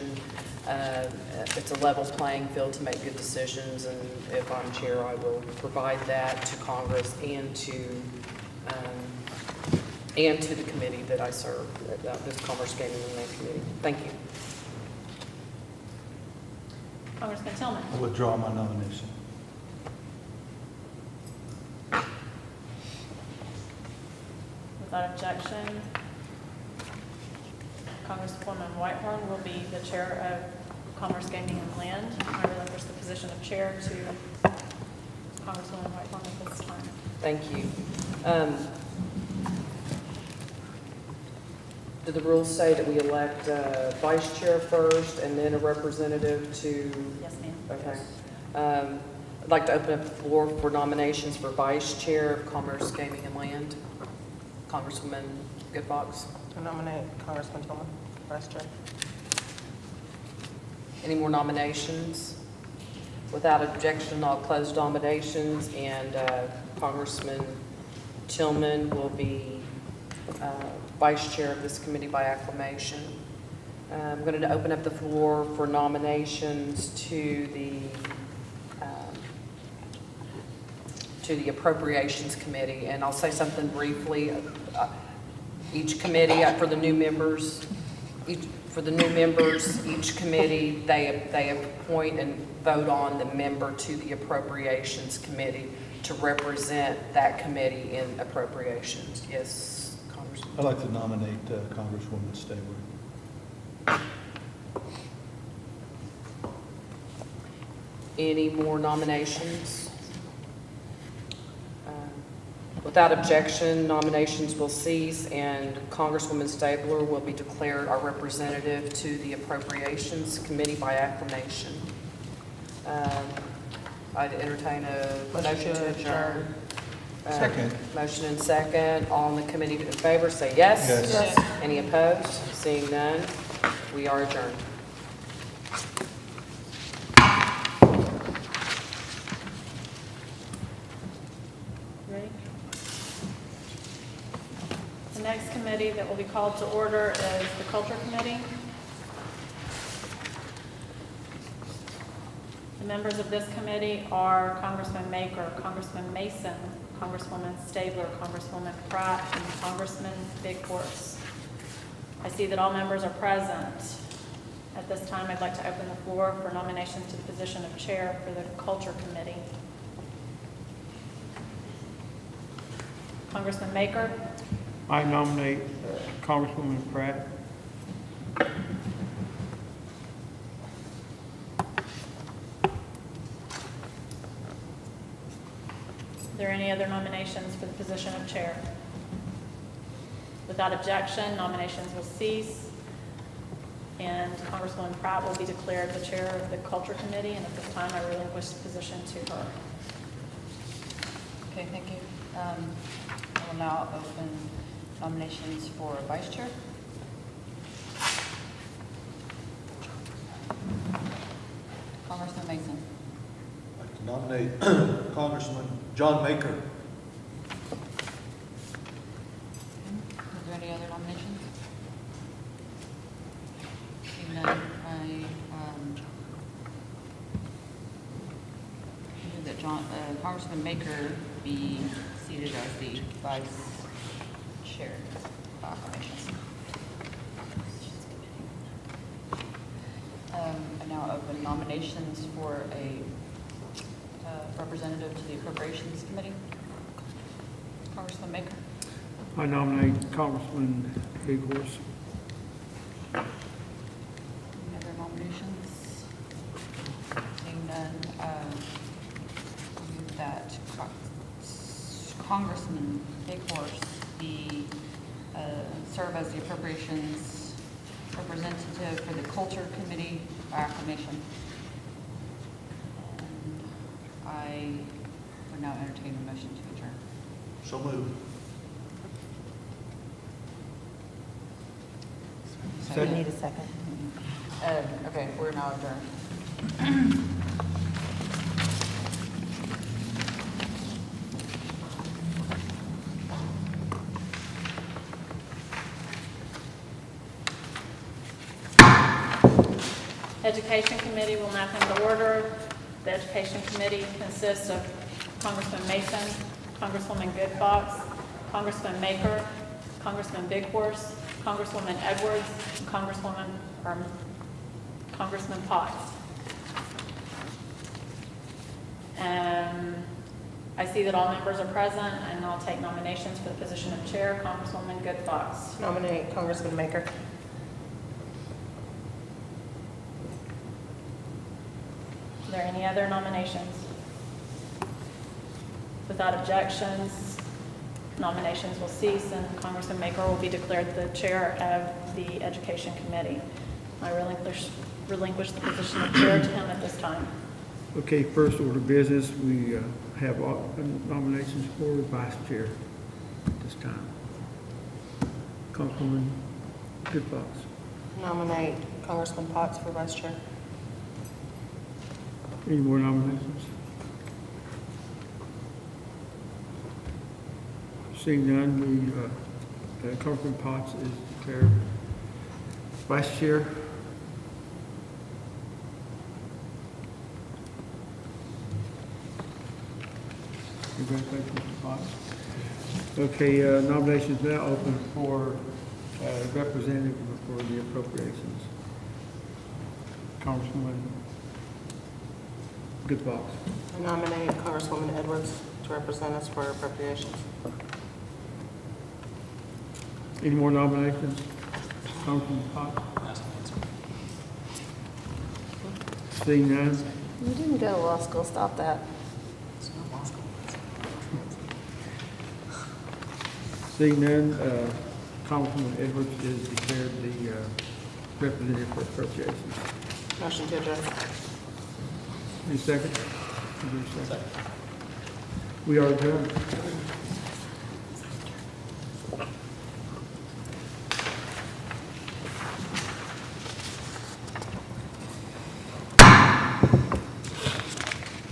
It's a level playing field to make good decisions, and if I'm chair, I will provide that to Congress and to the committee that I serve, this Commerce, Gaming, and Land Committee. Thank you. Congressman Tillman? I withdraw my nomination. Without objection, Congresswoman Whitehorn will be the chair of Commerce, Gaming, and Land. I relinquish the position of chair to Congresswoman Whitehorn at this time. Thank you. Do the rules say that we elect vice chair first and then a representative to? Yes, ma'am. Okay. I'd like to open up the floor for nominations for vice chair of Commerce, Gaming, and Land. Congresswoman Goodbox. I nominate Congressman Tillman, vice chair. Any more nominations? Without objection, I'll close nominations, and Congressman Tillman will be vice chair of this committee by acclamation. I'm going to open up the floor for nominations to the Appropriations Committee, and I'll say something briefly. Each committee, for the new members, each committee, they appoint and vote on the member to the Appropriations Committee to represent that committee in appropriations. Yes, Congressman. I'd like to nominate Congresswoman Stabler. Any more nominations? Without objection, nominations will cease, and Congresswoman Stabler will be declared our representative to the Appropriations Committee by acclamation. I'd entertain a motion to adjourn. Second. Motion and second. All in the committee in favor, say yes. Yes. Any opposed? Seeing none, we are adjourned. Ready? The next committee that will be called to order is the Culture Committee. The members of this committee are Congressman Maker, Congressman Mason, Congresswoman Stabler, Congresswoman Pratt, and Congressman Big Horse. I see that all members are present. At this time, I'd like to open the floor for nomination to the position of chair for the Culture Committee. Congressman Maker? I nominate Congresswoman Pratt. there any other nominations for the position of chair? Without objection, nominations will cease, and Congresswoman Pratt will be declared the chair of the Culture Committee, and at this time, I relinquish the position to her. Okay, thank you. I will now open nominations for vice chair. Congressman Mason. I'd like to nominate Congressman John Maker. Are there any other nominations? Seeing none, I move that Congressman Maker be seated as the vice chair. Acclamation. I now open nominations for a representative to the Appropriations Committee. Congressman Maker. I nominate Congressman Big Horse. Any other nominations? Seeing none, move that Congressman Big Horse be serve as the Appropriations representative for the Culture Committee by acclamation. And I would now entertain a motion to adjourn. So moved. You need a second. Okay, we're now adjourned. Education Committee will now come to order. The Education Committee consists of Congressman Mason, Congresswoman Goodfox, Congressman Maker, Congressman Big Horse, Congresswoman Edwards, and Congressman Potts. I see that all members are present, and I'll take nominations for the position of chair. Congresswoman Goodfox. Nominate Congressman Maker. Are there any other nominations? Without objections, nominations will cease, and Congressman Maker will be declared the chair of the Education Committee. I relinquish the position of chair to him at this time. Okay, first order of business, we have nominations for vice chair at this time. Congresswoman Goodfox. Nominate Congressman Potts for vice chair. Any more nominations? Seeing none, Congressman Potts is declared vice chair. Congratulations, Mr. Potts. Okay, nominations now open for representative for the appropriations. Congresswoman Goodfox. I nominate Congresswoman Edwards to represent us for appropriations. Any more nominations? Congressman Potts. Seeing none, You didn't go to law school, stop that. seeing none, Congresswoman Edwards is declared the representative for appropriations. Motion to adjourn. Any second? Is there a second? We are adjourned.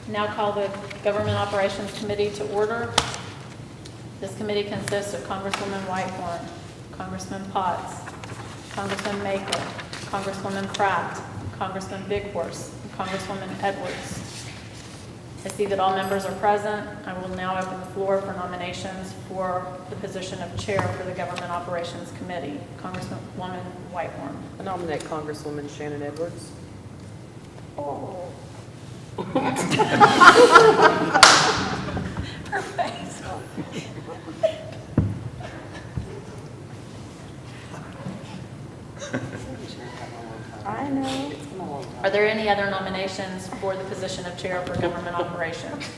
Now call the Government Operations Committee to order. This committee consists of Congresswoman Whitehorn, Congressman Potts, Congressman Maker, Congresswoman Pratt, Congressman Big Horse, and Congresswoman Edwards. I see that all members are present. I will now open the floor for nominations for the position of chair for the Government Operations Committee. Congresswoman Whitehorn. I nominate Congresswoman Shannon Edwards. Her face. I know. Are there any other nominations for the position of chair for Government Operations?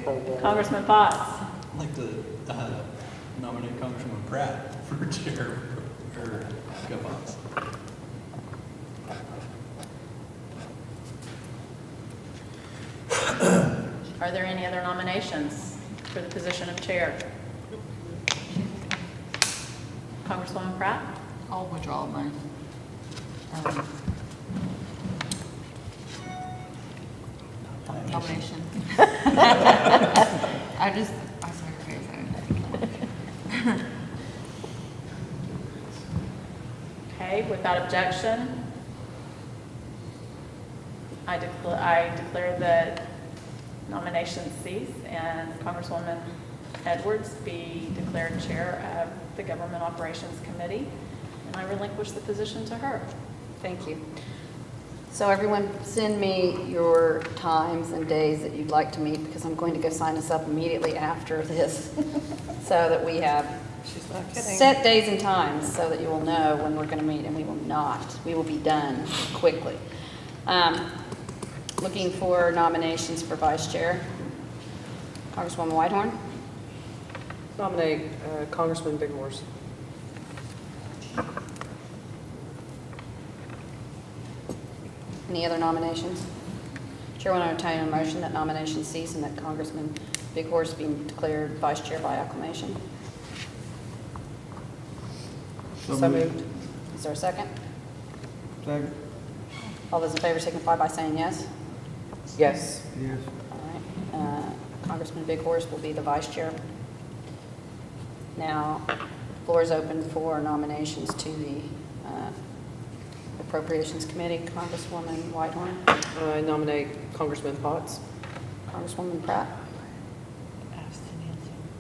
Congressman Potts. I'd like to nominate Congresswoman Pratt for chair or co-box. Are there any other nominations for the position of chair? Congresswoman Pratt? I'll withdraw my, nomination. I saw your face, I didn't think. Okay, without objection, I declare that nominations cease and Congresswoman Edwards be declared chair of the Government Operations Committee, and I relinquish the position to her. Thank you. So everyone, send me your times and days that you'd like to meet, because I'm going to go sign us up immediately after this, so that we have She's not kidding. set days and times, so that you will know when we're going to meet, and we will not. We will be done quickly. Looking for nominations for vice chair. Congresswoman Whitehorn? Nominate Congressman Big Horse. Any other nominations? Chair will entertain a motion that nominations cease and that Congressman Big Horse be declared vice chair by acclamation. So moved. Is there a second? Second. All those in favor signify by saying yes. Yes. Yes. All right. Congressman Big Horse will be the vice chair. Now, floor is open for nominations to the Appropriations Committee. Congresswoman Whitehorn, I nominate Congressman Potts. Congresswoman Pratt.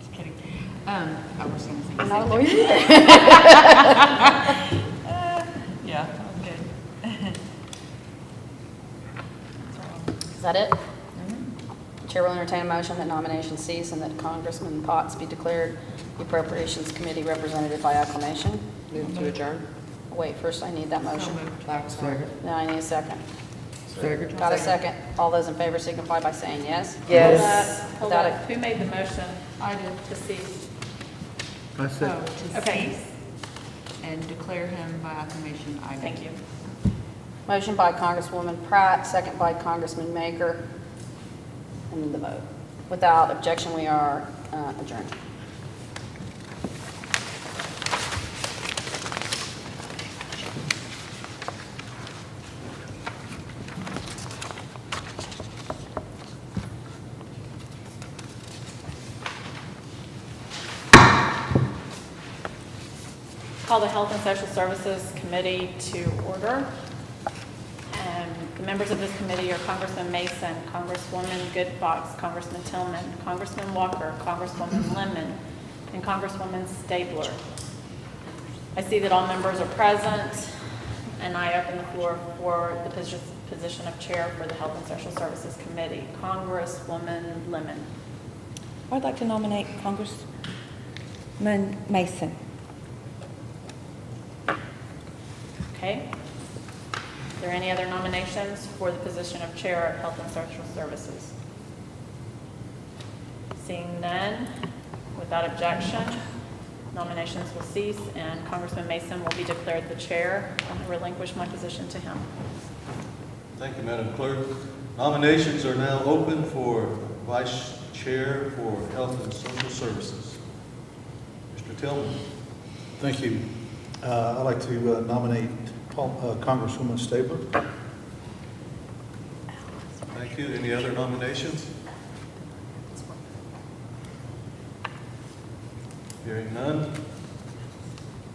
Just kidding. I was going to say. You're not a lawyer either. Yeah, I'm good. Is that it? Chair will entertain a motion that nominations cease and that Congressman Potts be declared the Appropriations Committee representative by acclamation. Move to adjourn. Wait, first I need that motion. Second. Now I need a second. Second. Got a second. All those in favor signify by saying yes. Yes. Hold Without up. Who made the motion I did. to cease? I Oh, second. to Okay. cease and declare him by acclamation. I did. Thank you. Motion by Congresswoman Pratt, second by Congressman Maker. And the vote. Without objection, we are adjourned. Call the Health and Social Services Committee to order. The members of this committee are Congressman Mason, Congresswoman Goodfox, Congressman Tillman, Congressman Walker, Congresswoman Lemon, and Congresswoman Stabler. I see that all members are present, and I open the floor for the position of chair for the Health and Social Services Committee. Congresswoman Lemon. I'd like to nominate Congressman Mason. Okay. Are there any other nominations for the position of chair of Health and Social Services? Seeing none, without objection, nominations will cease and Congressman Mason will be declared the chair. I relinquish my position to him. Thank you, Madam Clerk. Nominations are now open for Vice Chair for Health and Social Services. Mr. Tillman. Thank you. I'd like to nominate Congresswoman Stabler. Thank you. Any other nominations? Hearing none.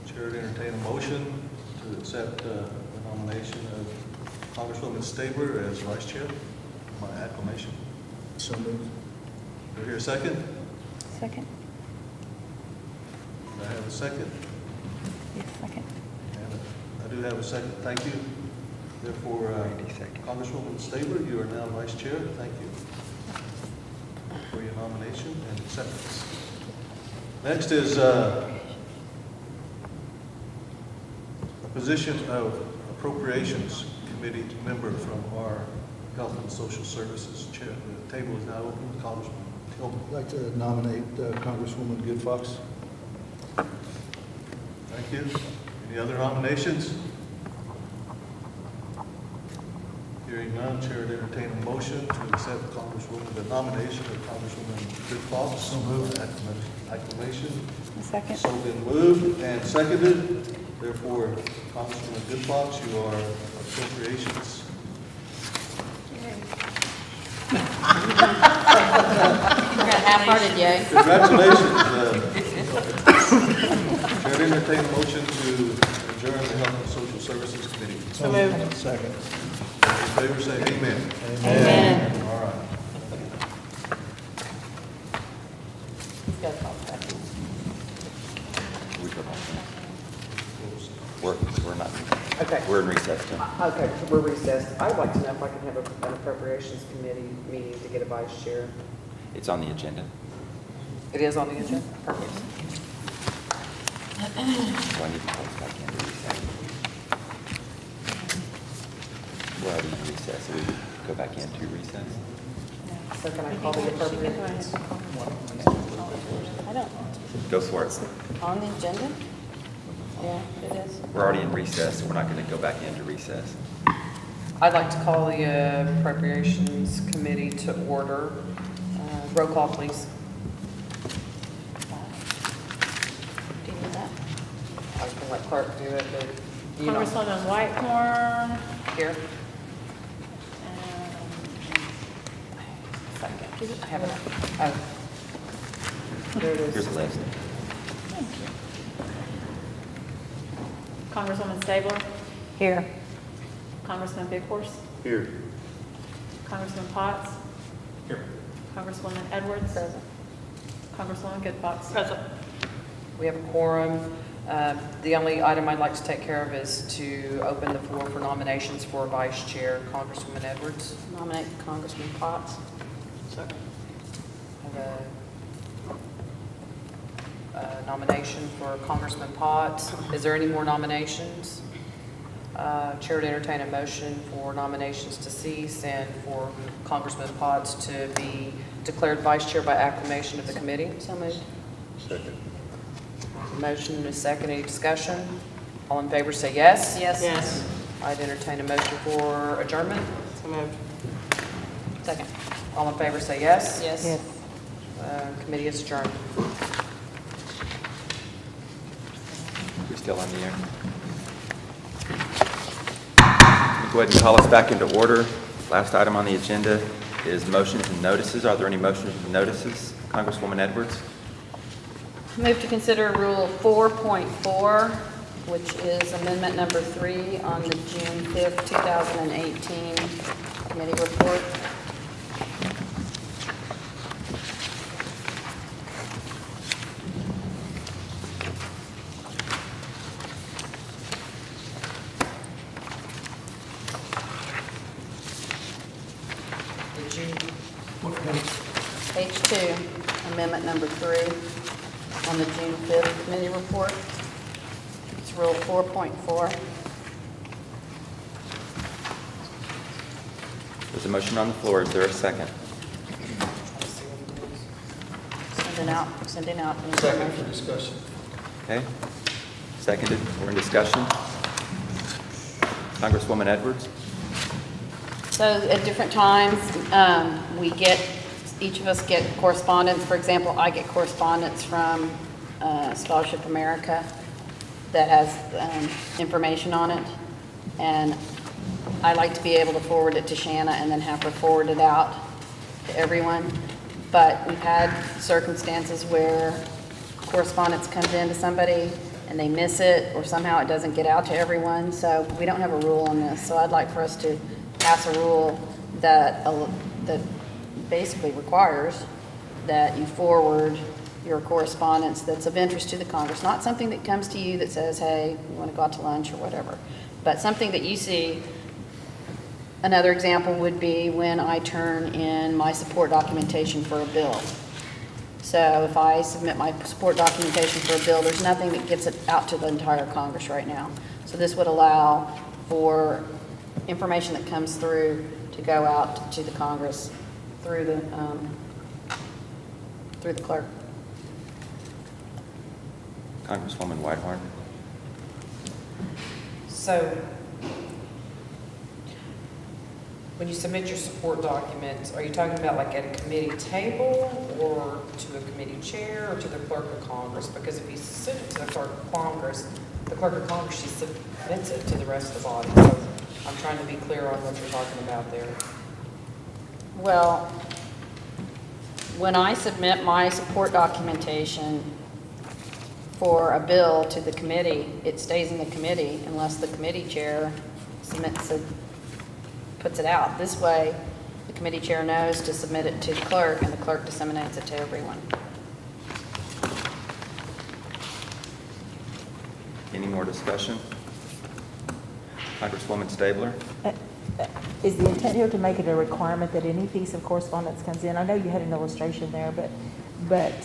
Chair would entertain a motion to accept the nomination of Congresswoman Stabler as Vice Chair by acclamation. So moved. Do I hear a second? Second. Do I have a second? Yes, second. And I do have a second. Thank you. Therefore, Congresswoman Stabler, you are now Vice Chair. Thank you for your nomination and acceptance. Next is a position of Appropriations Committee member from our Health and Social Services Chair. The table is now open. Congressman I'd like to nominate Congresswoman Good Fox. Thank you. Any other nominations? Hearing none, Chair would entertain a motion to accept the nomination of Congresswoman Good Fox. So moved. Acclamation. Second. So been moved and seconded. Therefore, Congresswoman Good Fox, you are appropriations. Half-hearted, yay. Congratulations. Chair would entertain a motion to adjourn the Health and Social Services Committee. So moved. Second. Those in favor say amen. Amen. All right. We're not, Okay. we're in recess now. Okay, so we're recessed. I'd like to know if I can have an appropriations committee meeting to get a vice chair. It's on the agenda. It is on the agenda? Perfect. Do I need to call us back into recess? We're already in recess, so we go back into recess. So can I call the appropriations? I don't, Go for it. on the agenda? Yeah, it is. We're already in recess, so we're not going to go back into recess. I'd like to call the appropriations committee to order. Roll call, please. Do you need that? I was going to let clerk do it, but you know. Congresswoman Whitehorn. Here. Second. I have it. Oh. There it is. Here's a list. Congresswoman Stabler. Here. Congressman Big Horse. Here. Congressman Potts. Here. Congresswoman Edwards. Present. Congresswoman Good Fox. Present. We have a quorum. The only item I'd like to take care of is to open the floor for nominations for vice chair. Congresswoman Edwards. Nominate Congressman Potts. Second. Have a nomination for Congressman Potts. Is there any more nominations? Chair would entertain a motion for nominations to cease and for Congressman Potts to be declared vice chair by acclamation of the committee. So moved. Second. Motion and a second. Any discussion? All in favor say yes. Yes. Yes. I'd entertain a motion for adjournment. So moved. Second. All in favor say yes. Yes. Committee is adjourned. We're still on the air. Go ahead and call us back into order. Last item on the agenda is motions and notices. Are there any motions and notices? Congresswoman Edwards? Move to consider Rule 4.4, which is Amendment Number 3 on the June 5th, 2018 committee report. Did you? Page 2, Amendment Number 3 on the June 5th committee report. It's Rule 4.4. There's a motion on the floor. Is there a second? Sending out. Second for discussion. Okay. Seconded. We're in discussion. Congresswoman Edwards? So at different times, each of us get correspondence. For example, I get correspondence from Scholarship America that has information on it. And I like to be able to forward it to Shanna and then have her forward it out to everyone. But we've had circumstances where correspondence comes in to somebody and they miss it, or somehow it doesn't get out to everyone. So we don't have a rule on this. So I'd like for us to pass a rule that basically requires that you forward your correspondence that's of interest to the Congress, not something that comes to you that says, hey, you want to go out to lunch or whatever, but something that you see. Another example would be when I turn in my support documentation for a bill. So if I submit my support documentation for a bill, there's nothing that gets it out to the entire Congress right now. So this would allow for information that comes through to go out to the Congress through the through the clerk. Congresswoman Whitehorn. So, when you submit your support documents, are you talking about like at a committee table or to a committee chair or to the clerk of Congress? Because if you send it to the clerk of Congress, she submits it to the rest of the body. So I'm trying to be clear on what you're talking about there. Well, when I submit my support documentation for a bill to the committee, it stays in the committee unless the committee chair submits it, puts it out. This way, the committee chair knows to submit it to the clerk, and the clerk disseminates it to everyone. Any more discussion? Congresswoman Stabler? Is the intent here to make it a requirement that any piece of correspondence comes in? I know you had an illustration there, but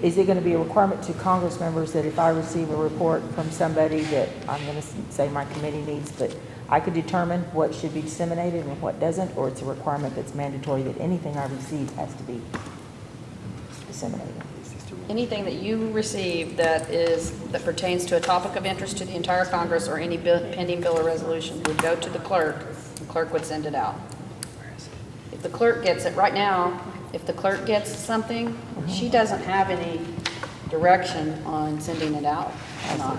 is it going to be a requirement to Congress members that if I receive a report from somebody that I'm going to say my committee needs, but I could determine what should be disseminated and what doesn't, or it's a requirement that's mandatory that anything I receive has to be disseminated? Anything that you receive that pertains to a topic of interest to the entire Congress or any pending bill or resolution would go to the clerk would send it out. If the clerk gets it, right now, if the clerk gets something, she doesn't have any direction on sending it out or not.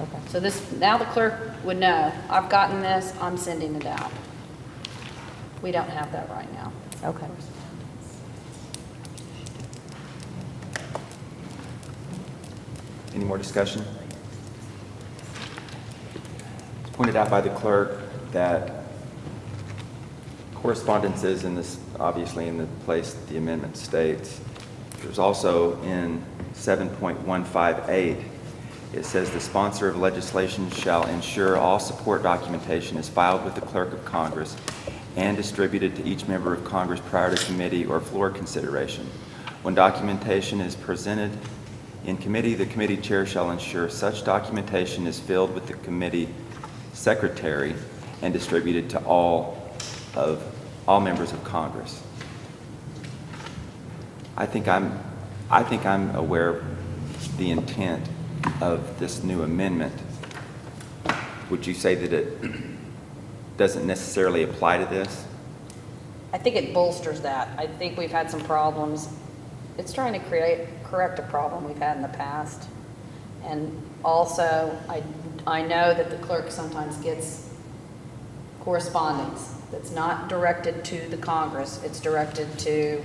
Okay. So now the clerk would know, I've gotten this, I'm sending it out. We don't have that right now. Okay. Any more discussion? It's pointed out by the clerk that correspondence is in this, obviously in the place that the amendment states. There's also in 7.158, it says the sponsor of legislation shall ensure all support documentation is filed with the clerk of Congress and distributed to each member of Congress prior to committee or floor consideration. When documentation is presented in committee, the committee chair shall ensure such documentation is filled with the committee secretary and distributed to all members of Congress. I think I'm aware of the intent of this new amendment. Would you say that it doesn't necessarily apply to this? I think it bolsters that. I think we've had some problems. It's trying to correct a problem we've had in the past. And also, I know that the clerk sometimes gets correspondence that's not directed to the Congress. It's directed to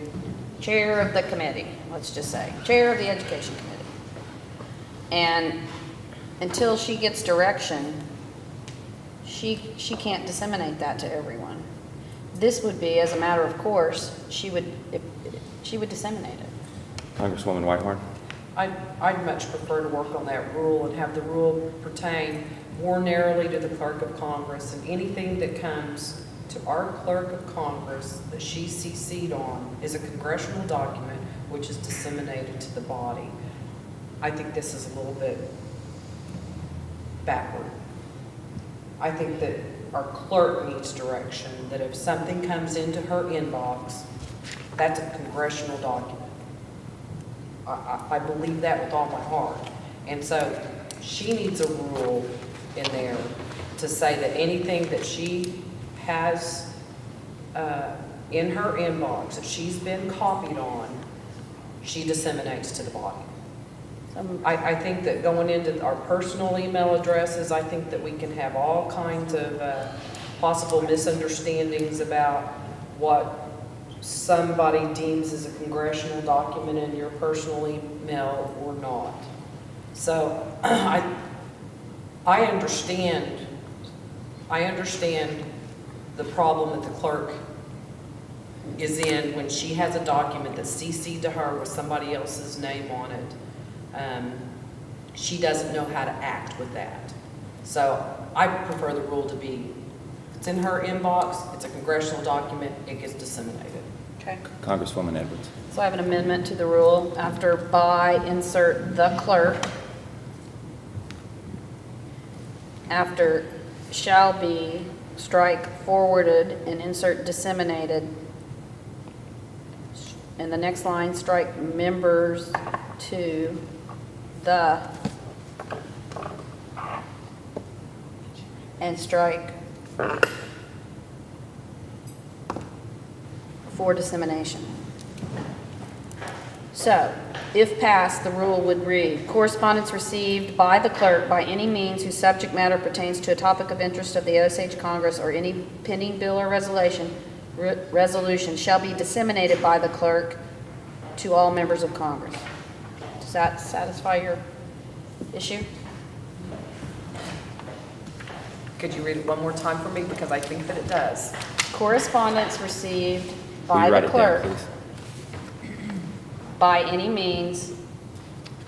chair of the committee, let's just say, chair of the education committee. And until she gets direction, she can't disseminate that to everyone. This would be, as a matter of course, she would disseminate it. Congresswoman Whitehorn? I'd much prefer to work on that rule and have the rule pertain more narrowly to the clerk of Congress, and anything that comes to our clerk of Congress that she CC'd on is a congressional document which is disseminated to the body. I think this is a little bit backward. I think that our clerk needs direction, that if something comes into her inbox, that's a congressional document. I believe that with all my heart. And so she needs a rule in there to say that anything that she has in her inbox, that she's been copied on, she disseminates to the body. I think that going into our personal email addresses, I think that we can have all kinds of possible misunderstandings about what somebody deems as a congressional document in your personal email or not. So I understand the problem that the clerk is in when she has a document that's CC'd to her with somebody else's name on it. She doesn't know how to act with that. So I prefer the rule to be, it's in her inbox, it's a congressional document, it gets disseminated. Okay. Congresswoman Edwards? So I have an amendment to the rule. After by, insert the clerk. After shall be, strike forwarded and insert disseminated. and the next line, strike members to the, and strike for dissemination. So, if passed, the rule would read, correspondence received by the clerk by any means whose subject matter pertains to a topic of interest of the Osage Congress or any pending bill or resolution shall be disseminated by the clerk to all members of Congress. Does that satisfy your issue? Could you read it one more time for me? Because I think that it does. Correspondence received Will by you write the it down, clerk please? by any means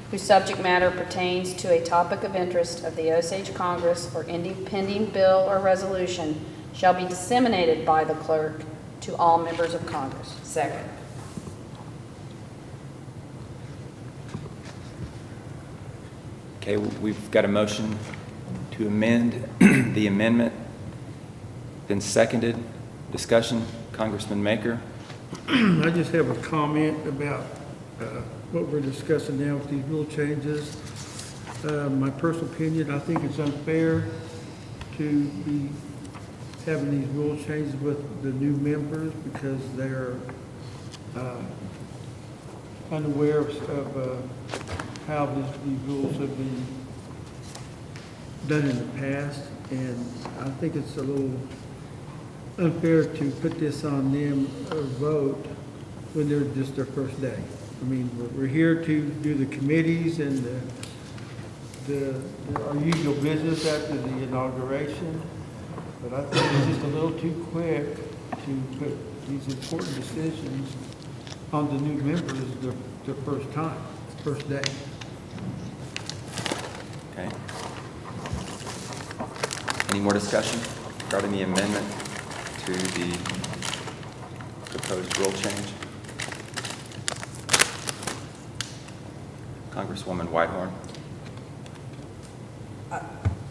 whose subject matter pertains to a topic of interest of the Osage Congress or any pending bill or resolution shall be disseminated by the clerk to all members of Congress. Second. Okay, we've got a motion to amend the amendment. Been seconded. Discussion, Congressman Maker. I just have a comment about what we're discussing now with these rule changes. My personal opinion, I think it's unfair to be having these rule changes with the new members because they're unaware of how these rules have been done in the past. And I think it's a little unfair to put this on them or vote when they're just their first day. I mean, we're here to do the committees and our usual business after the inauguration, but I think it's just a little too quick to put these important decisions on the new members their first time, first day. Okay. Any more discussion regarding the amendment to the proposed rule change? Congresswoman Whitehorn.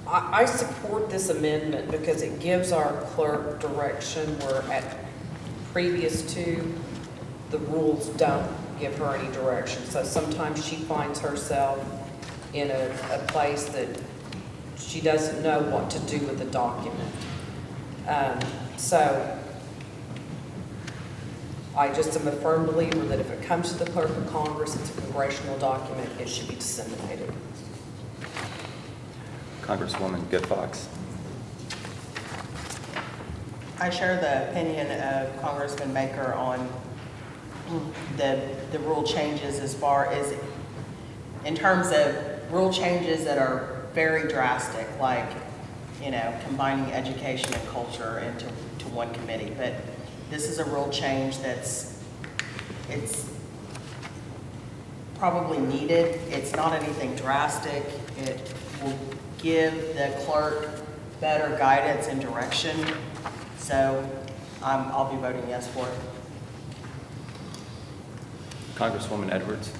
I support this amendment because it gives our clerk direction where at previous to, the rules don't give her any direction. So sometimes she finds herself in a place that she doesn't know what to do with the document. So I just am a firm believer that if it comes to the clerk of Congress, it's a congressional document, it should be disseminated. Congresswoman Good Fox. I share the opinion of Congressman Maker on the rule changes as far as, in terms of rule changes that are very drastic, like, combining education and culture into one committee. But this is a rule change it's probably needed. It's not anything drastic. It will give the clerk better guidance and direction. So I'll be voting yes for it. Congresswoman Edwards.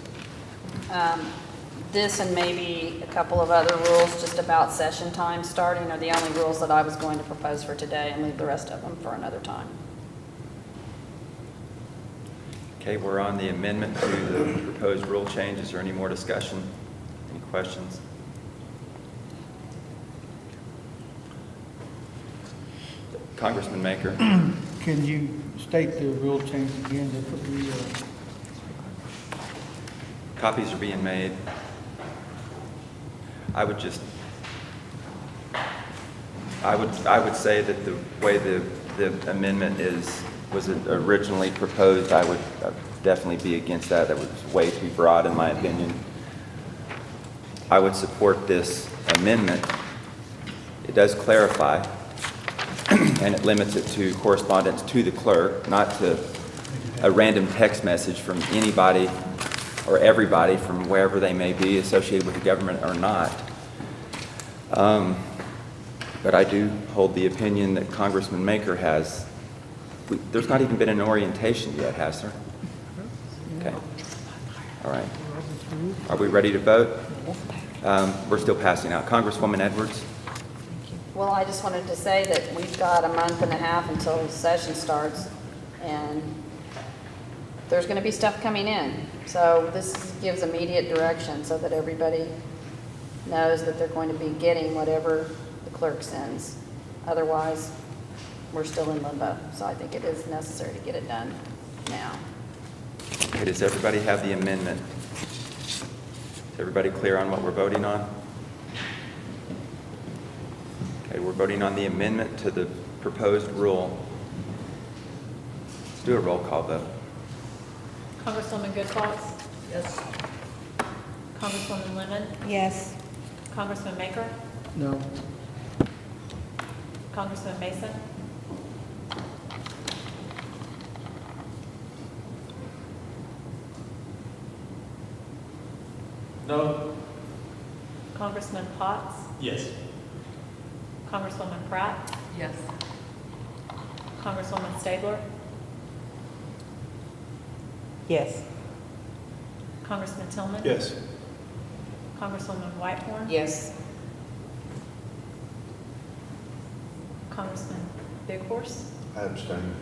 This and maybe a couple of other rules just about session time starting are the only rules that I was going to propose for today and leave the rest of them for another time. Okay, we're on the amendment to the proposed rule change. Is there any more discussion? Any questions? Congressman Maker. Can you state the rule change again? Copies are being made. I would say that the way the amendment was originally proposed, I would definitely be against that. That was way too broad in my opinion. I would support this amendment. It does clarify, and it limits it to correspondence to the clerk, not to a random text message from anybody or everybody from wherever they may be associated with the government or not. But I do hold the opinion that Congressman Maker has. There's not even been an orientation yet, has there? Okay. All right. Are we ready to vote? We're still passing out. Congresswoman Edwards? Well, I just wanted to say that we've got a month and a half until session starts, and there's going to be stuff coming in. So this gives immediate direction so that everybody knows that they're going to be getting whatever the clerk sends. Otherwise, we're still in limbo. So I think it is necessary to get it done now. Okay, does everybody have the amendment? Is everybody clear on what we're voting on? Okay, we're voting on the amendment to the proposed rule. Let's do a roll call vote. Congresswoman Good Fox? Yes. Congresswoman Lemon? Yes. Congressman Maker? No. Congressman Mason? No. Congressman Potts? Yes. Congresswoman Pratt? Yes. Congresswoman Stabler? Yes. Congressman Tillman? Yes. Congresswoman Whitehorn? Yes. Congressman Big Horse? I abstain.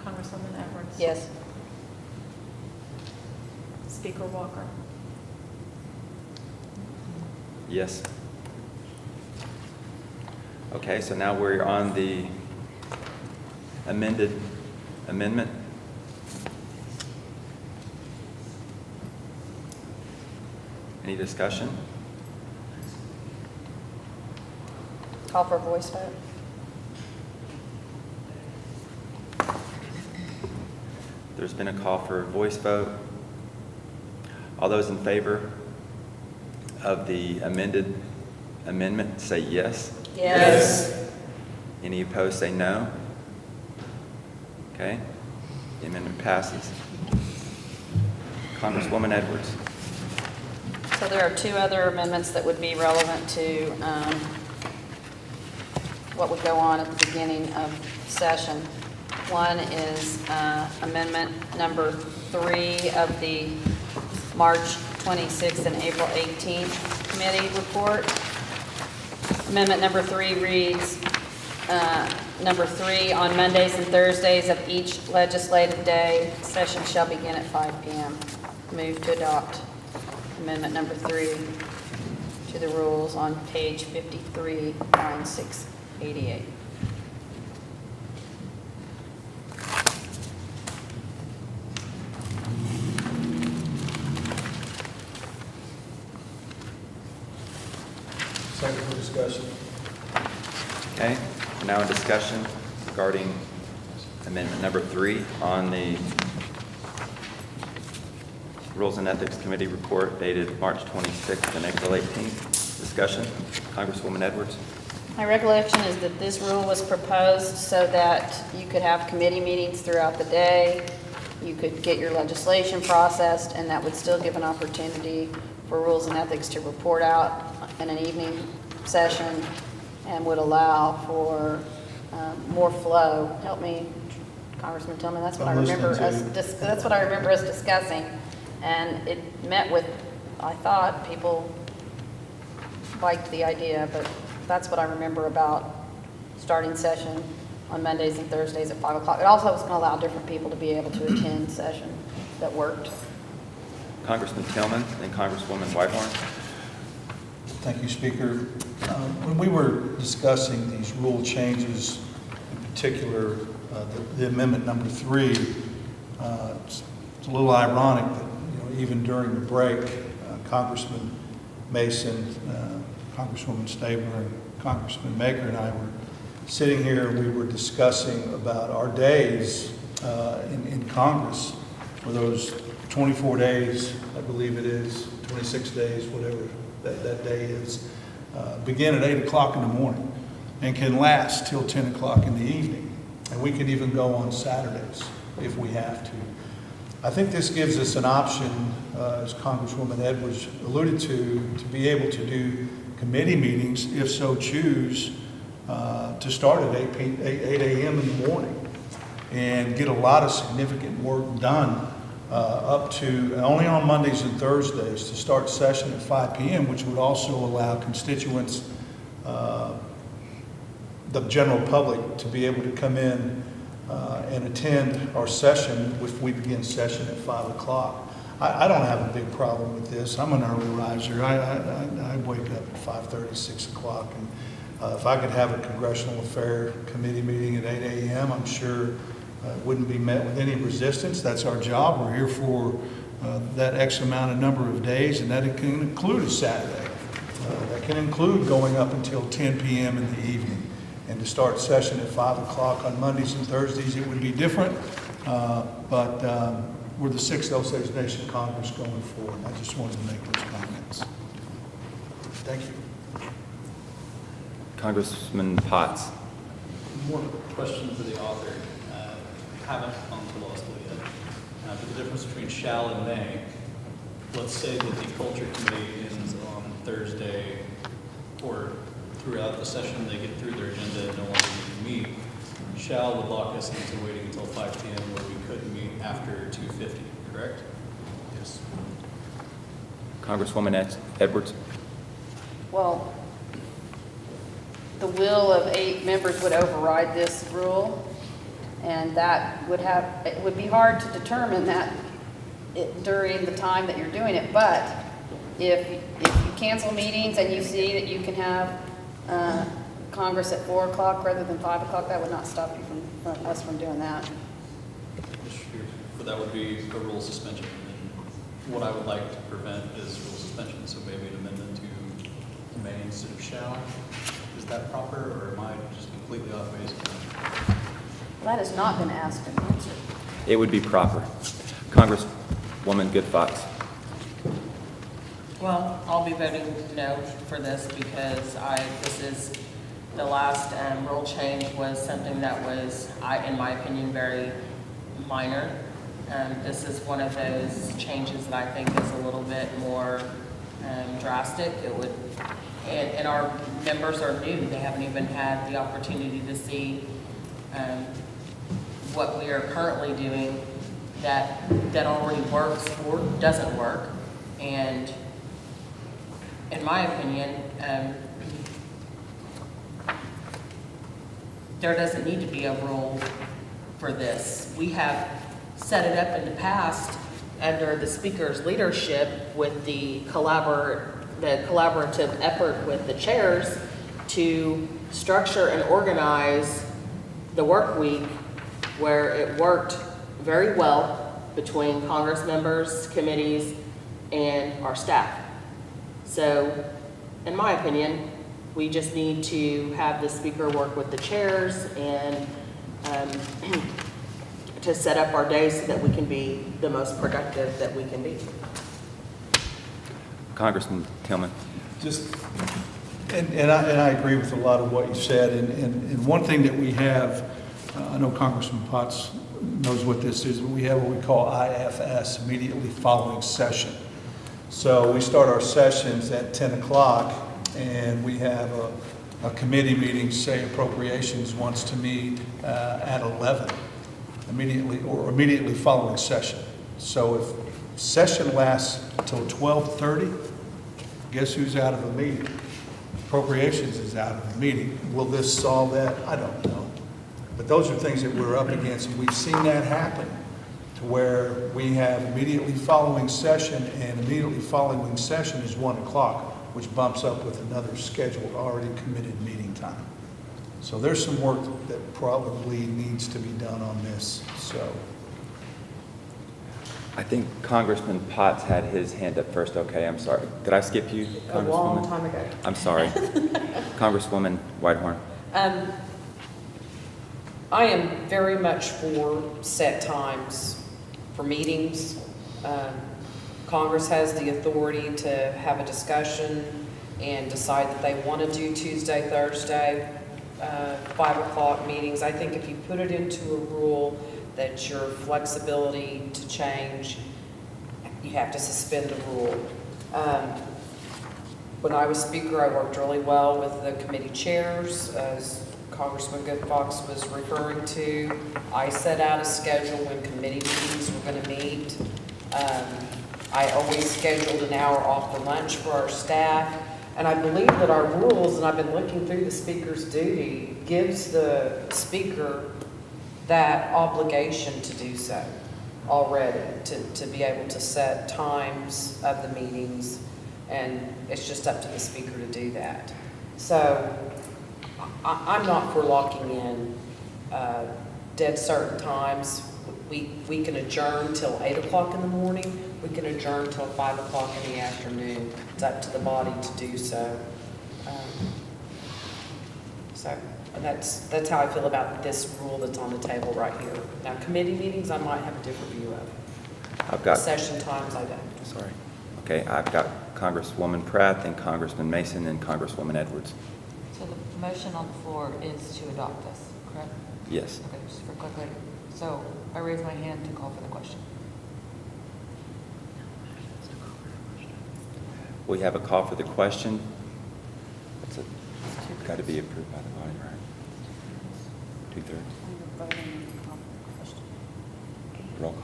Congresswoman Edwards? Yes. Speaker Walker? Yes. Okay, so now we're on the amendment. Any discussion? Call for a voice vote. There's been a call for a voice vote. All those in favor of the amendment say yes. Yes. Any opposed say no. Okay, the amendment passes. Congresswoman Edwards. So there are two other amendments that would be relevant to what would go on at the beginning of session. One is amendment number 3 of the March 26th and April 18th committee report. Amendment number 3 reads, number 3, on Mondays and Thursdays of each legislative day, session shall begin at 5 p.m. Move to adopt amendment number 3 to the rules on page 53, line 688. Second for discussion. Okay, now in discussion regarding amendment number 3 on the Rules and Ethics Committee report dated March 26th and April 18th. Discussion. Congresswoman Edwards. My recollection is that this rule was proposed so that you could have committee meetings throughout the day, you could get your legislation processed, and that would still give an opportunity for Rules and Ethics to report out in an evening session and would allow for more flow. Help me, Congressman Tillman, that's what I I'm remember listening to you. that's what I remember us discussing. And it met with, I thought, people liked the idea, but that's what I remember about starting session on Mondays and Thursdays at 5 o'clock. It also was going to allow different people to be able to attend session that worked. Congressman Tillman and Congresswoman Whitehorn. Thank you, Speaker. When we were discussing these rule changes, in particular, the amendment number 3, it's a little ironic that, even during the break, Congressman Mason, Congresswoman Stabler, and Congressman Maker and I were sitting here, and we were discussing about our days in Congress for those 24 days, I believe it is, 26 days, whatever that day is, begin at 8 o'clock in the morning and can last till 10 o'clock in the evening. And we can even go on Saturdays if we have to. I think this gives us an option, as Congresswoman Edwards alluded to be able to do committee meetings, if so choose, to start at 8 a.m. in the morning and get a lot of significant work done up to, only on Mondays and Thursdays, to start session at 5 p.m., which would also allow constituents the general public to be able to come in and attend our session, if we begin session at 5 o'clock. I don't have a big problem with this. I'm an early riser. I wake up at 5:30, 6 o'clock. And if I could have a Congressional Affair Committee meeting at 8 a.m., I'm sure it wouldn't be met with any resistance. That's our job. We're here for that X amount of number of days, and that it can include a Saturday. That can include going up until 10 p.m. in the evening. And to start session at 5 o'clock on Mondays and Thursdays, it would be different. But we're the 6th Osage Nation Congress going forward. I just wanted to make those comments. Thank you. Congressman Potts. More question for the author. Haven't gone to law school yet. But the difference between shall and may, let's say that the culture committee ends on Thursday, or throughout the session they get through their agenda and no longer need to meet. Shall would lock us into waiting until 5 p.m. where we couldn't meet after 2:50, correct? Yes. Congresswoman Edwards. Well, the will of 8 members would override this rule, and that would it would be hard to determine that during the time that you're doing it. But if you cancel meetings and you see that you can have Congress at 4 o'clock rather than 5 o'clock, that would not stop you from us from doing that. But that would be a rule suspension. And what I would like to prevent is rule suspension, so maybe an amendment to may instead of shall. Is that proper, or am I just completely off base? That has not been asked and answered. It would be proper. Congresswoman Good Fox. Well, I'll be voting no for this because this is the last rule change was something that was, in my opinion, very minor. This is one of those changes that I think is a little bit more drastic. It would, and our members are new. They haven't even had the opportunity to see what we are currently doing that already works or doesn't work. And in my opinion, there doesn't need to be a rule for this. We have set it up in the past under the speaker's leadership with the collaborative effort with the chairs to structure and organize the work week where it worked very well between Congress members, committees, and our staff. So, in my opinion, we just need to have the speaker work with the chairs and to set up our days so that we can be the most productive that we can be. Congressman Tillman. And I agree with a lot of what you said. And one thing that we have, I know Congressman Potts knows what this is, but we have what we call IFS, immediately following session. So we start our sessions at 10 o'clock, and we have a committee meeting, say Appropriations wants to meet at 11, immediately following session. So if session lasts until 12:30, guess who's out of a meeting? Appropriations is out of a meeting. Will this solve that? I don't know. But those are things that we're up against, and we've seen that happen to where we have immediately following session, and immediately following session is 1 o'clock, which bumps up with another scheduled, already committed meeting time. So there's some work that probably needs to be done on this, so. I think Congressman Potts had his hand up first. Okay, I'm sorry. Did I skip you, A long Congresswoman? time ago. I'm sorry. Congresswoman Whitehorn. I am very much for set times for meetings. Congress has the authority to have a discussion and decide that they want to do Tuesday, Thursday, 5 o'clock meetings. I think if you put it into a rule that your flexibility to change, you have to suspend the rule. When I was speaker, I worked really well with the committee chairs, as Congressman Good Fox was referring to. I set out a schedule when committee meetings were going to meet. I always scheduled an hour off for lunch for our staff. And I believe that our rules, and I've been looking through the speaker's duty, gives the speaker that obligation to do so already, to be able to set times of the meetings, and it's just up to the speaker to do that. So I'm not for locking in dead certain times. We can adjourn till 8 o'clock in the morning. We can adjourn till 5 o'clock in the afternoon. It's up to the body to do so. And that's how I feel about this rule that's on the table right here. Now, committee meetings, I might have a different view of. I've got, Session times, I don't. sorry. Okay, I've got Congresswoman Pratt, then Congressman Mason, and Congresswoman Edwards. So the motion on the floor is to adopt this, correct? Yes. Okay, just for clarity. So I raise my hand to call for the question. We have a call for the question. It's got to be approved by the body, right? 2/3. Roll call.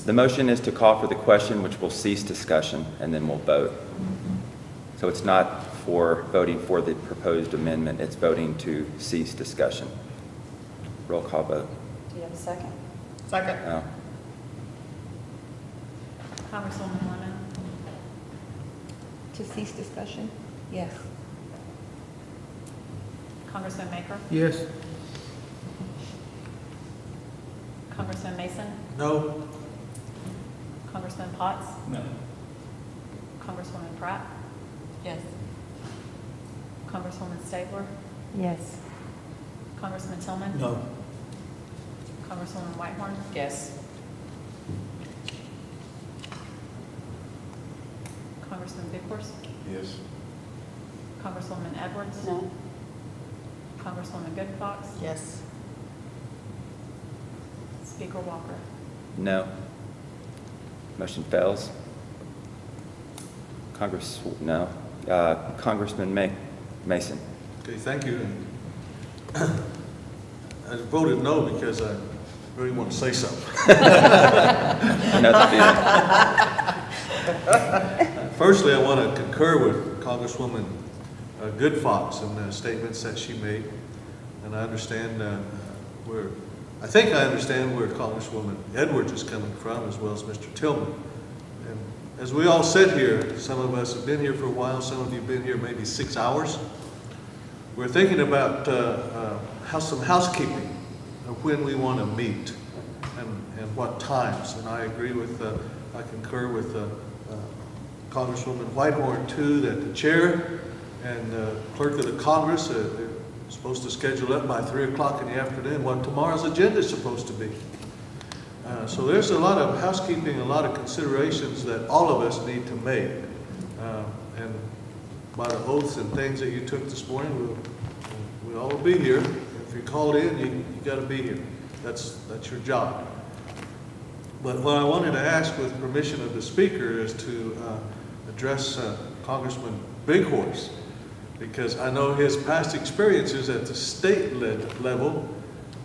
The motion is to call for the question, which will cease discussion, and then we'll vote. So it's not for voting for the proposed amendment, it's voting to cease discussion. Roll call vote. Do you have a second? Second. No. Congresswoman Lemon, To cease discussion? Yes. Congressman Maker, Yes. Congressman Mason, No? Congressman Potts, No. Congresswoman Pratt, Yes. Congresswoman Stabler, Yes. Congressman Tillman, No. Congresswoman Whitehorn, Yes. Congressman Bigforce, Yes. Congresswoman Edwards, No. Congresswoman Good Fox, Yes. Speaker Walker. No. Motion fails. No. Congressman Mason. Okay, thank you. I voted no because I really want to say something. I know the feeling. Firstly, I want to concur with Congresswoman Good Fox in the statements that she made. And I understand I think I understand where Congresswoman Edwards is coming from, as well as Mr. Tillman. And as we all sit here, some of us have been here for a while, some of you have been here maybe 6 hours. We're thinking about some housekeeping of when we want to meet and what times. And I agree with, I concur with Congresswoman Whitehorn too, that the chair and clerk of the Congress are supposed to schedule up by 3 o'clock in the afternoon what tomorrow's agenda is supposed to be. So there's a lot of housekeeping, a lot of considerations that all of us need to make. And by the oaths and things that you took this morning, we all will be here. If you're called in, you got to be here. That's your job. But what I wanted to ask, with permission of the speaker, is to address Congressman Bighorse, because I know his past experiences at the state level.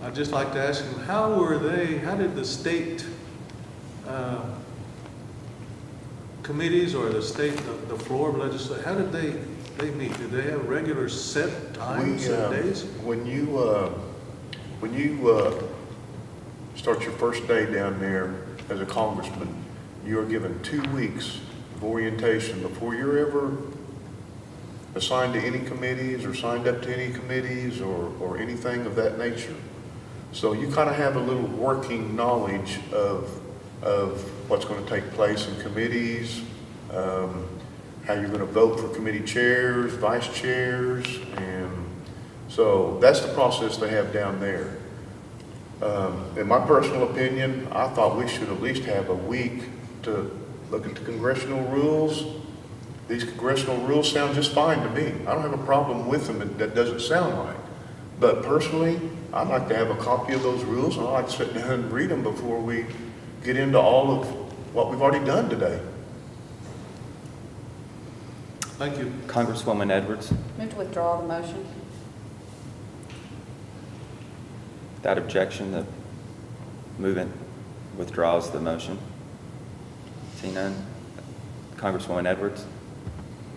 I'd just like to ask him, how did the state committees or the state, the floor of legislation, how did they meet? Did they have regular set times and days? When you start your first day down there as a congressman, you are given 2 weeks of orientation before you're ever assigned to any committees or signed up to any committees or anything of that nature. So you kind of have a little working knowledge of what's going to take place in committees, how you're going to vote for committee chairs, vice chairs, and so that's the process they have down there. In my personal opinion, I thought we should at least have a week to look at the congressional rules. These congressional rules sound just fine to me. I don't have a problem with them. That doesn't sound right. But personally, I'd like to have a copy of those rules, and I'd like to sit down and read them before we get into all of what we've already done today. Thank you. Congresswoman Edwards. Move to withdraw the motion. Without objection, the movement withdraws the motion. See none. Congresswoman Edwards.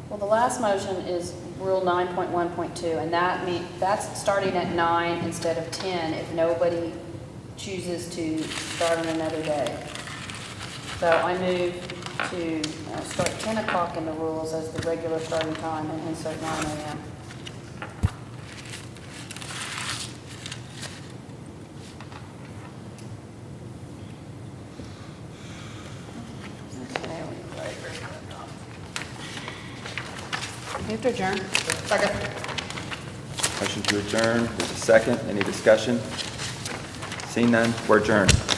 Well, the last motion is Rule 9.1.2, and that's starting at 9 instead of 10 if nobody chooses to start on another day. So I move to start 10 o'clock in the rules as the regular starting time and insert 9 a.m. Okay, we have to adjourn. Motion to adjourn, there's a second, any discussion? Seeing none, we're adjourned.